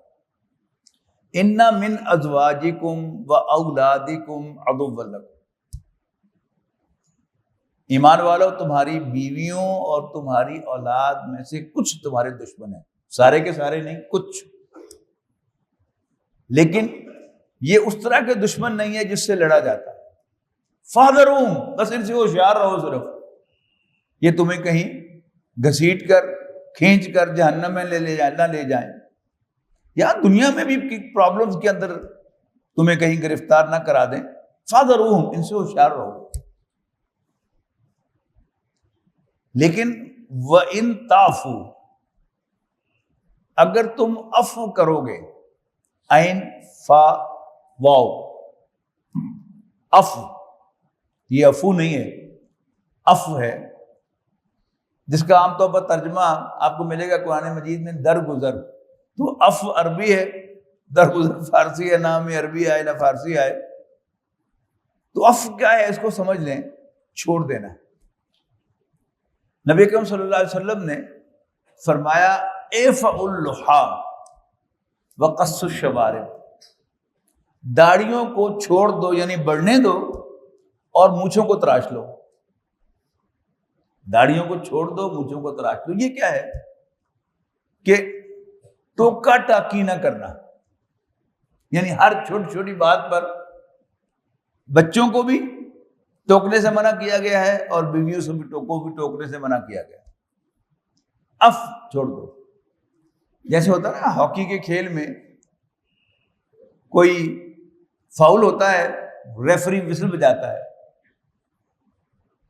ان من ازواجکم و اولادکم عدوا لکم، ایمان والو تمہاری بیویوں اور تمہاری اولاد میں سے کچھ تمہارے دشمن ہیں، سارے کے سارے نہیں، کچھ۔ لیکن یہ اس طرح کے دشمن نہیں ہے جس سے لڑا جاتا ہے۔ فاحذروہم، بس ان سے ہوشیار رہو صرف، یہ تمہیں کہیں گھسیٹ کر کھینچ کر جہنم میں نہ لے جائیں، یا دنیا میں بھی پرابلمز کے اندر تمہیں کہیں گرفتار نہ کرا دیں۔ فاحذروہم، ان سے ہوشیار رہو۔ لیکن وَإِن تَعْفُوا، اگر تم عفو کرو گے، عین فا واو، عفو، یہ عفو نہیں ہے، عفو ہے، جس کا عام طور پر ترجمہ آپ کو ملے گا قرآن مجید میں درگزر۔ تو عفو عربی ہے، درگزر فارسی ہے، نہ ہمیں عربی آئے نہ فارسی آئے۔ تو عفو کیا ہے اس کو سمجھ لیں، چھوڑ دینا۔ نبی اکرم صلی اللہ علیہ وسلم نے فرمایا اعفؤ اللحا وقص الشوارب، داڑھیوں کو چھوڑ دو، یعنی بڑھنے دو، اور مونچھوں کو تراش لو۔ داڑھیوں کو چھوڑ دو، مونچھوں کو تراش لو۔ یہ کیا ہے کہ ٹوکا ٹاکی نہ کرنا، یعنی ہر چھوٹی چھوٹی بات پر بچوں کو بھی ٹوکنے سے منع کیا گیا ہے اور بیویوں سے بھی ٹوکنے سے منع کیا گیا ہے۔ اف چھوڑ دو۔ جیسے ہوتا ہے نا ہاکی کے کھیل میں کوئی فاؤل ہوتا ہے، ریفری وسل بجاتا ہے،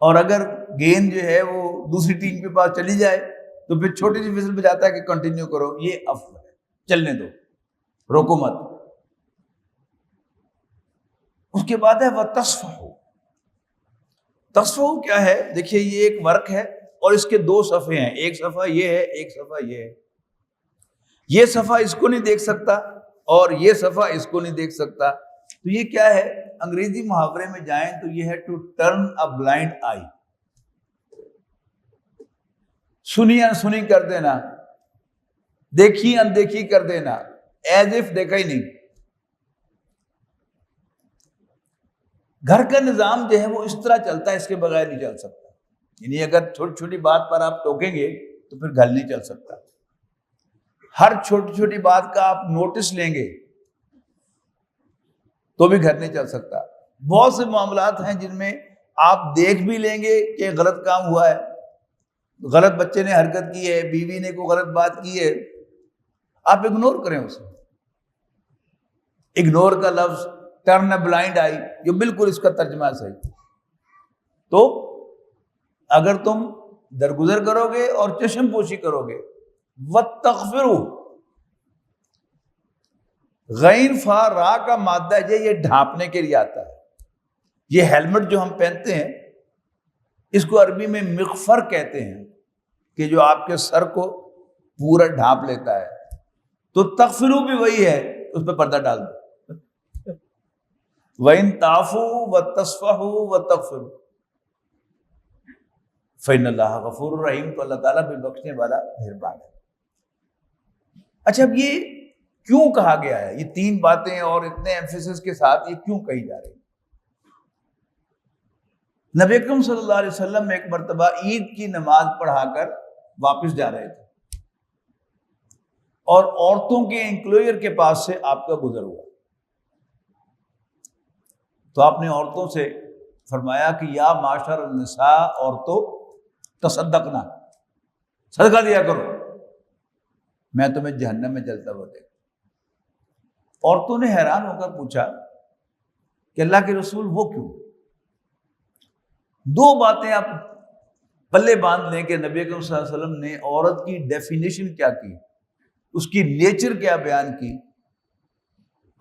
اور اگر گیند جو ہے وہ دوسری ٹیم کے پاس چلی جائے تو پھر چھوٹی سی وسل بجاتا ہے کہ کنٹینیو کرو۔ یہ اف ہے، چلنے دو، روکو مت۔ اس کے بعد ہے وَتَصْفَحُ۔ تصفح کیا ہے؟ دیکھیے یہ ایک ورک ہے اور اس کے 2 صفحے ہیں، ایک صفحہ یہ ہے، ایک صفحہ یہ ہے۔ یہ صفحہ اس کو نہیں دیکھ سکتا اور یہ صفحہ اس کو نہیں دیکھ سکتا۔ تو یہ کیا ہے؟ انگریزی محاورے میں جائیں تو یہ ہے ٹو ٹرن اے بلائنڈ آئی، سنی انسنی کر دینا، دیکھی اندیکھی کر دینا، ایز اف دیکھا ہی نہیں۔ گھر کا نظام جو ہے وہ اس طرح چلتا ہے، اس کے بغیر نہیں چل سکتا۔ یعنی اگر چھوٹی چھوٹی بات پر آپ ٹوکیں گے تو پھر گھر نہیں چل سکتا۔ ہر چھوٹی چھوٹی بات کا آپ نوٹس لیں گے تو بھی گھر نہیں چل سکتا. بہت سے معاملات ہیں جن میں آپ دیکھ بھی لیں گے کہ غلط کام ہوا ہے, غلط بچے نے حرکت کی ہے, بیوی نے کوئی غلط بات کی ہے, آپ اگنور کریں اسے. اگنور کا لفظ ٹرن اے بلائنڈ آئی, یہ بالکل اس کا ترجمہ ہے صحیح. تو اگر تم درگزر کرو گے اور چشم پوشی کرو گے, وَتَغْفِرُوا, غین فا را کا مادہ ہے, یہ ڈھانپنے کے لیے آتا ہے. یہ ہیلمٹ جو ہم پہنتے ہیں اس کو عربی میں مغفر کہتے ہیں, کہ جو آپ کے سر کو پورا ڈھانپ لیتا ہے. تو تغفروا بھی وہی ہے, اس پہ پردہ ڈال دو. وَإِن تَعْفُوا وَتَصْفَحُوا وَتَغْفِرُوا فَإِنَّ اللَّهَ غَفُورٌ رَحِيمٌ, تو اللہ تعالیٰ بھی بخشنے والا مہربان ہے. اچھا, اب یہ کیوں کہا گیا ہے؟ یہ تین باتیں اور اتنے ایمفیسس کے ساتھ یہ کیوں کہی جا رہی ہیں؟ نبی اکرم صلی اللہ علیہ وسلم ایک مرتبہ عید کی نماز پڑھا کر واپس جا رہے تھے اور عورتوں کے انکلوئر کے پاس سے آپ کا گزر ہوا. تو آپ نے عورتوں سے فرمایا کہ یا معاشر النساء, عورتوں تصدقنا, صدقہ دیا کرو, میں تمہیں جہنم میں جلتا ہوا دیکھوں. عورتوں نے حیران ہو کر پوچھا کہ اللہ کے رسول وہ کیوں؟ دو باتیں آپ پلے باندھ لیں کہ نبی اکرم صلی اللہ علیہ وسلم نے عورت کی ڈیفینیشن کیا کی, اس کی نیچر کیا بیان کی.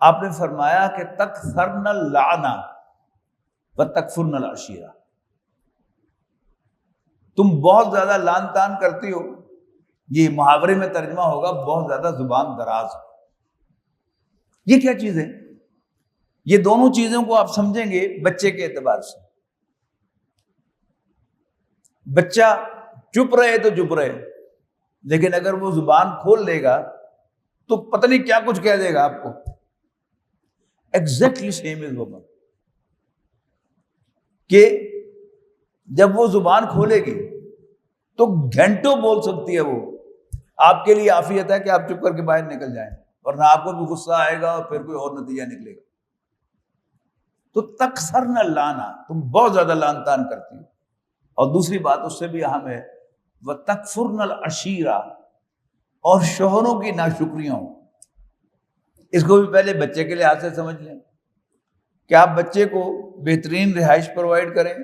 آپ نے فرمایا کہ تکثرن اللعنہ وتکفرن العشیرہ, تم بہت زیادہ لعن طعن کرتی ہو. یہ محاورے میں ترجمہ ہوگا بہت زیادہ زبان دراز. یہ کیا چیز ہے؟ یہ دونوں چیزوں کو آپ سمجھیں گے بچے کے اعتبار سے. بچہ چپ رہے تو چپ رہے, لیکن اگر وہ زبان کھول لے گا تو پتہ نہیں کیا کچھ کہہ دے گا آپ کو. ایگزیکٹلی سیم از وومن, کہ جب وہ زبان کھولے گی تو گھنٹوں بول سکتی ہے. وہ آپ کے لیے عافیت ہے کہ آپ چپ کر کے باہر نکل جائیں, ورنہ آپ کو بھی غصہ آئے گا اور پھر کوئی اور نتیجہ نکلے گا. تو تکثرن اللعنہ, تم بہت زیادہ لعن طعن کرتی ہو. اور دوسری بات اس سے بھی اہم ہے, وَتَكْفُرْنَ الْعَشِيرَ, اور شوہروں کی ناشکریوں. اس کو بھی پہلے بچے کے لحاظ سے سمجھ لیں کہ آپ بچے کو بہترین رہائش پرووائڈ کریں,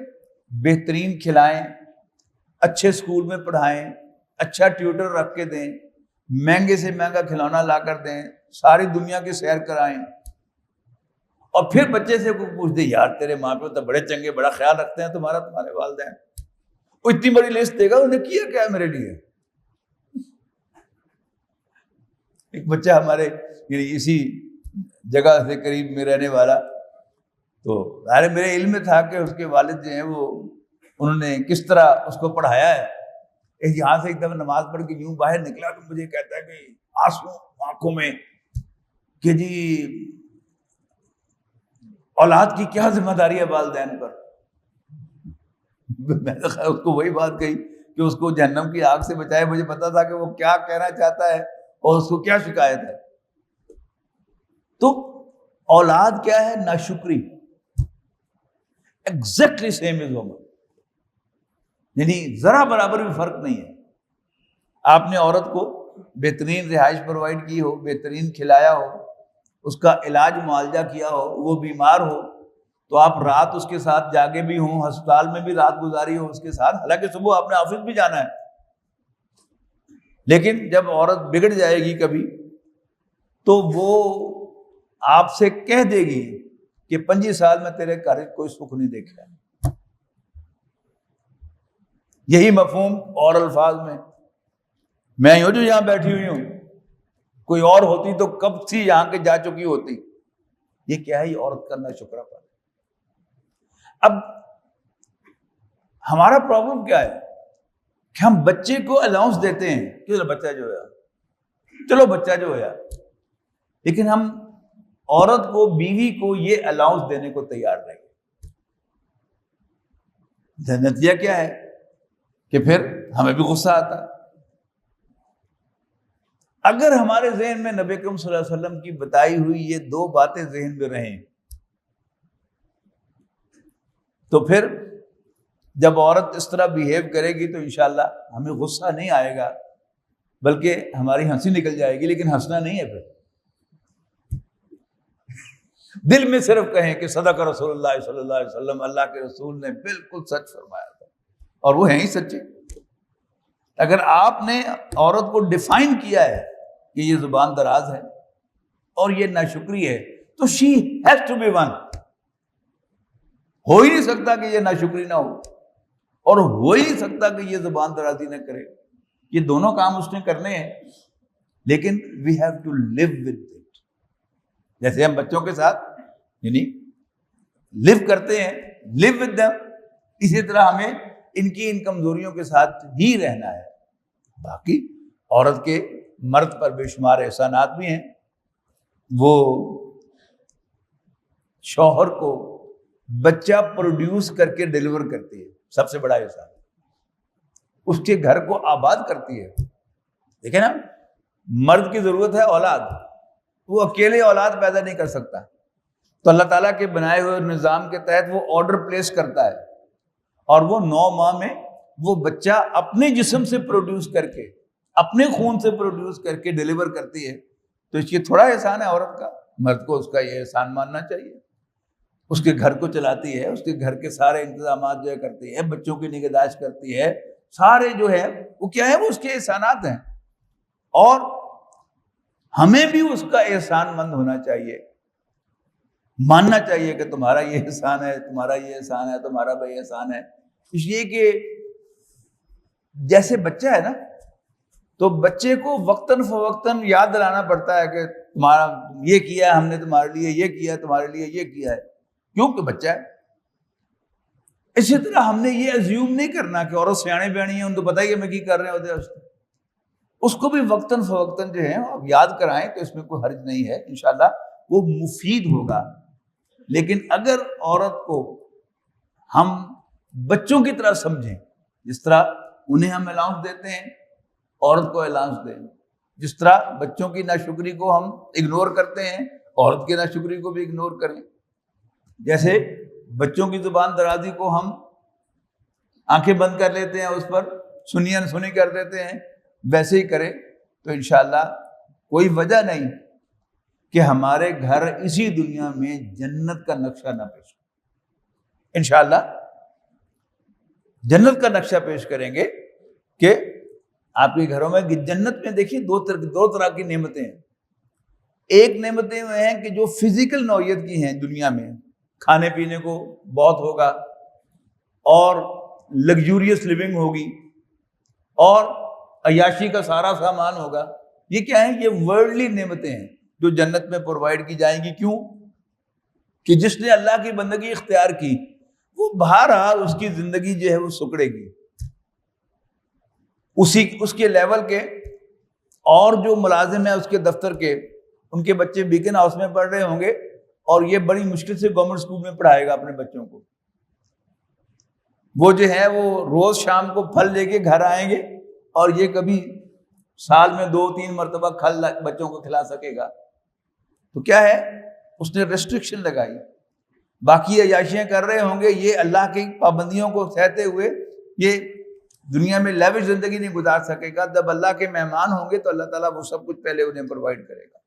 بہترین کھلائیں, اچھے اسکول میں پڑھائیں, اچھا ٹیوٹر رکھ کے دیں, مہنگے سے مہنگا کھلونا لا کر دیں, ساری دنیا کی سیر کرائیں, اور پھر بچے سے کوئی پوچھ دے یار تیرے ماں پیو تو بڑے چنگے, بڑا خیال رکھتے ہیں تمہارے والدین, وہ اتنی بڑی لسٹ دے گا, انہیں کیا کیا ہے میرے لیے. ایک بچہ ہمارے اسی جگہ سے قریب میں رہنے والا, تو میرے علم میں تھا کہ اس کے والد جو ہیں وہ انہوں نے کس طرح اس کو پڑھایا ہے. یہاں سے ایک دفعہ نماز پڑھ کے یوں باہر نکلا تو مجھے کہتا ہے کہ آنسو آنکھوں میں کہ جی اولاد کی کیا ذمہ داری ہے والدین پر. میں نے اس کو وہی بات کہی کہ اس کو جہنم کی آگ سے بچائے. مجھے پتا تھا کہ وہ کیا کہنا چاہتا ہے اور اس کو کیا شکایت ہے. تو اولاد کیا ہے؟ ناشکری. ایگزیکٹلی سیم از وومن, یعنی ذرا برابر بھی فرق نہیں ہے. آپ نے عورت کو بہترین رہائش پرووائڈ کی ہو, بہترین کھلایا ہو, اس کا علاج معالجہ کیا ہو, وہ بیمار ہو تو آپ رات اس کے ساتھ جاگے بھی ہوں, ہسپتال میں بھی رات گزاری ہو اس کے ساتھ, حالانکہ صبح آپ نے آفس بھی جانا ہے. لیکن جب عورت بگڑ جائے گی کبھی تو وہ آپ سے کہہ دے گی کہ 25 سال میں تیرے گھر کوئی سکھ نہیں دیکھا. یہی مفہوم اور الفاظ میں جو یہاں بیٹھی ہوئی ہوں, کوئی اور ہوتی تو کب سی یہاں کے جا چکی ہوتی. یہ کیا ہے؟ یہ عورت کرنا شکر پر. اب ہمارا پرابلم کیا ہے کہ ہم بچے کو الاؤنس دیتے ہیں کہ چلو بچہ جو ہے, لیکن ہم عورت کو, بیوی کو یہ الاؤنس دینے کو تیار نہیں. نتیجہ کیا ہے کہ پھر ہمیں بھی غصہ آتا ہے. اگر ہمارے ذہن میں نبی اکرم صلی اللہ علیہ وسلم کی بتائی ہوئی یہ دو باتیں ذہن میں رہیں تو پھر جب عورت اس طرح بیہیو کرے گی تو انشاءاللہ ہمیں غصہ نہیں آئے گا بلکہ ہماری ہنسی نکل جائے گی، لیکن ہنسنا نہیں ہے، پھر دل میں صرف کہیں کہ صدق رسول اللہ صلی اللہ علیہ وسلم، اللہ کے رسول نے بالکل سچ فرمایا تھا، اور وہ ہیں ہی سچے۔ اگر آپ نے عورت کو ڈیفائن کیا ہے کہ یہ زبان دراز ہے اور یہ ناشکری ہے تو she has to be one, ہو ہی نہیں سکتا کہ یہ ناشکری نہ ہو اور ہو ہی نہیں سکتا کہ یہ زبان درازی نہ کرے، یہ دونوں کام اس نے کرنے ہیں، لیکن we have to live with it. جیسے ہم بچوں کے ساتھ یعنی لیو کرتے ہیں، لیو ود دیم، اسی طرح ہمیں ان کی ان کمزوریوں کے ساتھ ہی رہنا ہے۔ باقی عورت کے مرد پر بے شمار احسانات بھی ہیں، وہ شوہر کو بچہ پروڈیوس کر کے ڈیلیور کرتی ہے، سب سے بڑا احسان، اس کے گھر کو آباد کرتی ہے۔ دیکھیں نا، مرد کی ضرورت ہے اولاد، وہ اکیلے اولاد پیدا نہیں کر سکتا، تو اللہ تعالیٰ کے بنائے ہوئے نظام کے تحت وہ آرڈر پلیس کرتا ہے اور وہ 9 ماہ میں وہ بچہ اپنے جسم سے پروڈیوس کر کے، اپنے خون سے پروڈیوس کر کے ڈیلیور کرتی ہے، تو اس کی تھوڑا احسان ہے عورت کا، مرد کو اس کا یہ احسان ماننا چاہیے۔ اس کے گھر کو چلاتی ہے، اس کے گھر کے سارے انتظامات جو ہے کرتی ہے، بچوں کی نگہداشت کرتی ہے، سارے جو ہے وہ کیا ہے، وہ اس کے احسانات ہیں، اور ہمیں بھی اس کا احسان مند ہونا چاہیے، ماننا چاہیے کہ تمہارا یہ احسان ہے، تمہارا یہ احسان ہے، تمہارا بھائی احسان ہے۔ اس لیے کہ جیسے بچہ ہے نا، تو بچے کو وقتاً فوقتاً یاد دلانا پڑتا ہے کہ تمہارا یہ کیا ہے ہم نے تمہارے لیے، یہ کیا ہے تمہارے لیے، یہ کیا ہے، کیونکہ بچہ ہے۔ اسی طرح ہم نے یہ ازیوم نہیں کرنا کہ عورت سیانے بیانی ہے، ان کو پتہ ہی ہمیں کی کر رہے ہوتے ہیں، اس کو بھی وقتاً فوقتاً جو ہے آپ یاد کرائیں تو اس میں کوئی حرج نہیں ہے، انشاءاللہ وہ مفید ہوگا۔ لیکن اگر عورت کو ہم بچوں کی طرح سمجھیں، جس طرح انہیں ہم الاؤنس دیتے ہیں عورت کو الاؤنس دیں، جس طرح بچوں کی ناشکری کو ہم اگنور کرتے ہیں عورت کی ناشکری کو بھی اگنور کریں، جیسے بچوں کی زبان درازی کو ہم آنکھیں بند کر لیتے ہیں، اس پر سنی انسنی کر دیتے ہیں، ویسے ہی کریں تو انشاءاللہ کوئی وجہ نہیں کہ ہمارے گھر اسی دنیا میں جنت کا نقشہ نہ پیش کریں۔ انشاءاللہ جنت کا نقشہ پیش کریں گے کہ آپ کے گھروں میں جنت میں دیکھیے دو طرح کی نعمتیں ہیں۔ ایک نعمتیں وہ ہیں کہ جو فزیکل نوعیت کی ہیں، دنیا میں کھانے پینے کو بہت ہوگا اور لگزوریس لیونگ ہوگی اور عیاشی کا سارا سامان ہوگا۔ یہ کیا ہے؟ یہ ورلڈلی نعمتیں ہیں جو جنت میں پرووائڈ کی جائیں گی۔ کیوں؟ کہ جس نے اللہ کی بندگی اختیار کی وہ بہرحال اس کی زندگی جو ہے وہ سکڑے گی، اس کے لیول کے، اور جو ملازم ہیں اس کے دفتر کے، ان کے بچے بیکن ہاؤس میں پڑھ رہے ہوں گے اور یہ بڑی مشکل سے گورنمنٹ اسکول میں پڑھائے گا اپنے بچوں کو، وہ جو ہے وہ روز شام کو پھل لے کے گھر آئیں گے اور یہ کبھی سال میں 2-3 مرتبہ پھل بچوں کو کھلا سکے گا۔ تو کیا ہے؟ اس نے ریسٹرکشن لگائی، باقی عیاشیاں کر رہے ہوں گے، یہ اللہ کی پابندیوں کو سہتے ہوئے یہ دنیا میں لیوش زندگی نہیں گزار سکے گا۔ جب اللہ کے مہمان ہوں گے تو اللہ تعالیٰ وہ سب کچھ پہلے انہیں پرووائڈ کرے گا۔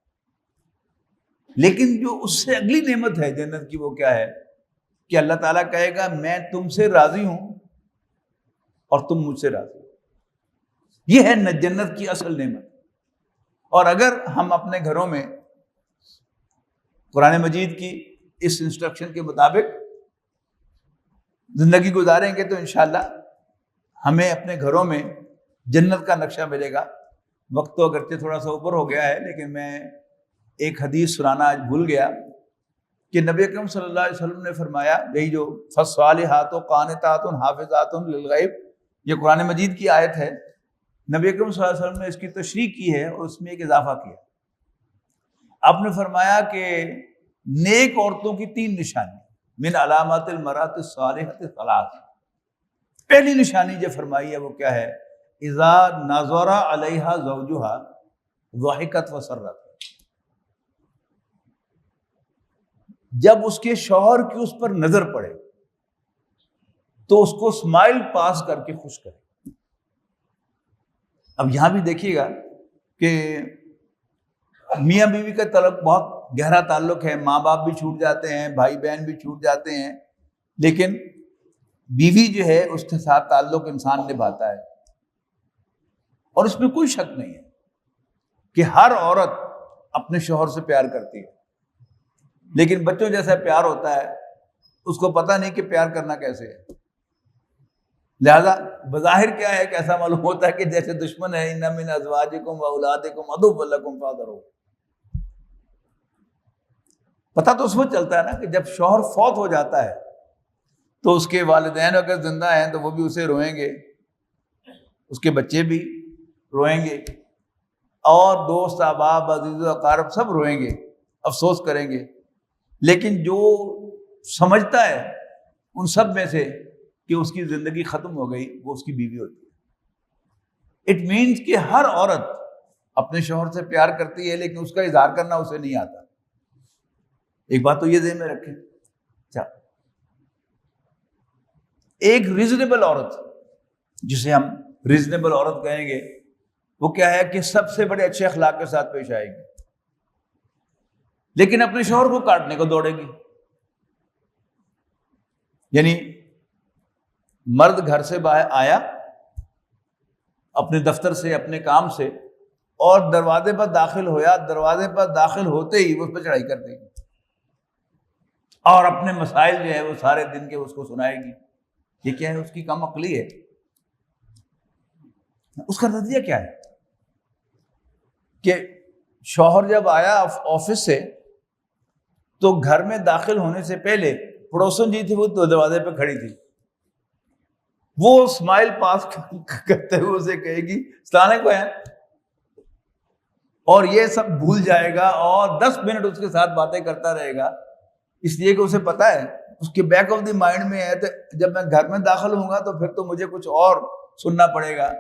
لیکن جو اس سے اگلی نعمت ہے جنت کی، وہ کیا ہے کہ اللہ تعالیٰ کہے گا میں تم سے راضی ہوں اور تم مجھ سے راضی ہو۔ یہ ہے جنت کی اصل نعمت۔ اور اگر ہم اپنے گھروں میں قرآن مجید کی اس انسٹرکشن کے مطابق زندگی گزاریں گے تو انشاءاللہ ہمیں اپنے گھروں میں جنت کا نقشہ ملے گا۔ وقت تو اگرچہ تھوڑا سا اوپر ہو گیا ہے، لیکن میں ایک حدیث سنانا آج بھول گیا کہ نبی اکرم صلی اللہ علیہ وسلم نے فرمایا، یہی جو فالصالحات قانتات حافظات للغیب، یہ قرآن مجید کی آیت ہے، نبی اکرم صلی اللہ علیہ وسلم نے اس کی تشریح کی ہے اور اس میں ایک اضافہ کیا۔ آپ نے فرمایا کہ نیک عورتوں کی 3 نشانی، من علامات المرأۃ الصالحۃ ثلاث۔ پہلی نشانی جو فرمائی ہے وہ کیا ہے؟ اذا نظر علیہا زوجہا ضحکت وسرت، جب اس کے شوہر کی اس پر نظر پڑے تو اس کو اسمائل پاس کر کے خوش کرے۔ اب یہاں بھی دیکھیے گا کہ میاں بیوی کا تعلق بہت گہرا تعلق ہے، ماں باپ بھی چھوٹ جاتے ہیں، بھائی بہن بھی چھوٹ جاتے ہیں، لیکن بیوی جو ہے اس کے ساتھ تعلق انسان نبھاتا ہے۔ اور اس میں کوئی شک نہیں ہے کہ ہر عورت اپنے شوہر سے پیار کرتی ہے، لیکن بچوں جیسا پیار ہوتا ہے، اس کو پتہ نہیں کہ پیار کرنا کیسے ہے۔ لہذا بظاہر کیا ہے کہ ایسا معلوم ہوتا ہے کہ جیسے دشمن ہے، ان من ازواجکم واولادکم عدو لکم فاحذروہ۔ پتہ تو اس وقت چلتا ہے نا کہ جب شوہر فوت ہو جاتا ہے تو اس کے والدین اگر زندہ ہیں تو وہ بھی اسے روئیں گے، اس کے بچے بھی روئیں گے، اور دوست احباب عزیز و اقارب سب روئیں گے، افسوس کریں گے۔ لیکن جو سمجھتا ہے ان سب میں سے کہ اس کی زندگی ختم ہو گئی، وہ اس کی بیوی ہوتی ہے۔ اٹ مینس کہ ہر عورت اپنے شوہر سے پیار کرتی ہے، لیکن اس کا اظہار کرنا اسے نہیں آتا۔ ایک بات تو یہ ذہن میں رکھیں۔ اچھا، ایک ریزنیبل عورت، جسے ہم ریزنیبل عورت کہیں گے، وہ کیا ہے کہ سب سے بڑے اچھے اخلاق کے ساتھ پیش آئے گی، لیکن اپنے شوہر کو کاٹنے کو دوڑے گی۔ یعنی مرد گھر سے باہر آیا اپنے دفتر سے، اپنے کام سے، اور دروازے پر داخل ہویا، دروازے پر داخل ہوتے ہی وہ اس پہ چڑھائی کر دے گی اور اپنے مسائل جو ہے وہ سارے دن کے اس کو سنائے گی۔ یہ کیا ہے؟ اس کی کم عقلی ہے۔ اس کا نتیجہ کیا ہے کہ شوہر جب آیا آفس سے تو گھر میں داخل ہونے سے پہلے پڑوسن جی تھی، وہ تو دروازے پہ کھڑی تھی، وہ اسمائل پاس کرتے ہوئے اسے کہے گی السلام علیکم ہے، اور یہ سب بھول جائے گا اور 10 منٹ اس کے ساتھ باتیں کرتا رہے گا، اس لیے کہ اسے پتا ہے، اس کے بیک آف دی مائنڈ میں ہے کہ جب میں گھر میں داخل ہوں گا تو پھر تو مجھے کچھ اور سننا پڑے گا،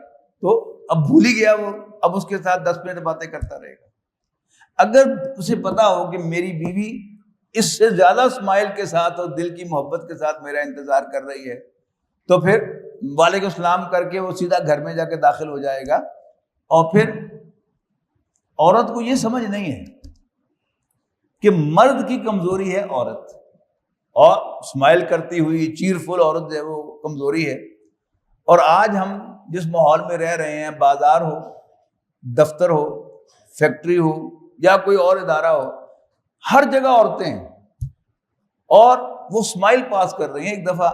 تو اب بھول ہی گیا وہ، اب اس کے ساتھ 10 منٹ باتیں کرتا رہے گا۔ اگر اسے پتا ہو کہ میری بیوی اس سے زیادہ اسمائل کے ساتھ اور دل کی محبت کے ساتھ میرا انتظار کر رہی ہے، تو پھر وعلیکم السلام کر کے وہ سیدھا گھر میں جا کے داخل ہو جائے گا۔ اور پھر عورت کو یہ سمجھ نہیں ہے کہ مرد کی کمزوری ہے عورت، اور اسمائل کرتی ہوئی چیئرفل عورت جو ہے وہ کمزوری ہے۔ اور آج ہم جس ماحول میں رہ رہے ہیں، بازار ہو، دفتر ہو، فیکٹری ہو یا کوئی اور ادارہ ہو، ہر جگہ عورتیں ہیں اور وہ اسمائل پاس کر رہی ہیں۔ ایک دفعہ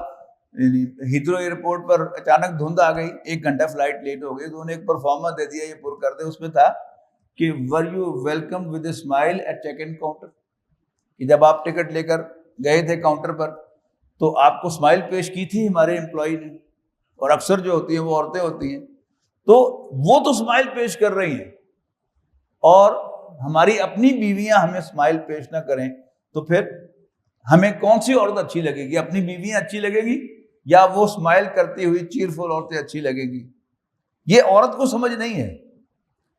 ہیتھرو ایئرپورٹ پر اچانک دھند آ گئی، 1 گھنٹہ فلائٹ لیٹ ہو گئی، تو انہیں ایک پرفارمر دے دیا یہ پر کر دے۔ اس میں تھا کہ were you welcome with a smile at check in counter, کہ جب آپ ٹکٹ لے کر گئے تھے کاؤنٹر پر تو آپ کو اسمائل پیش کی تھی ہمارے امپلائی نے، اور اکثر جو ہوتی ہیں وہ عورتیں ہوتی ہیں، تو وہ تو اسمائل پیش کر رہی ہیں، اور ہماری اپنی بیویاں ہمیں اسمائل پیش نہ کریں تو پھر ہمیں کون سی عورت اچھی لگے گی؟ اپنی بیویاں اچھی لگے گی یا وہ اسمائل کرتی ہوئی چیئرفل عورتیں اچھی لگے گی؟ یہ عورت کو سمجھ نہیں ہے،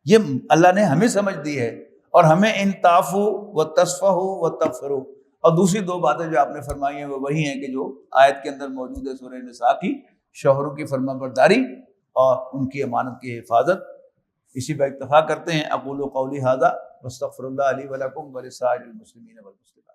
یہ اللہ نے ہمیں سمجھ دی ہے، اور ہمیں ان تعفو و تصفحوا و تغفروا۔ اور دوسری 2 باتیں جو آپ نے فرمائی ہیں وہ وہی ہیں کہ جو آیت کے اندر موجود ہے، سورہ نساء کی، شوہروں کی فرما برداری اور ان کی امانت کی حفاظت۔ اسی پر اکتفا کرتے ہیں۔ اقول قولی ھذا واستغفر اللہ لی ولکم ولسائر المسلمین والمسلمات۔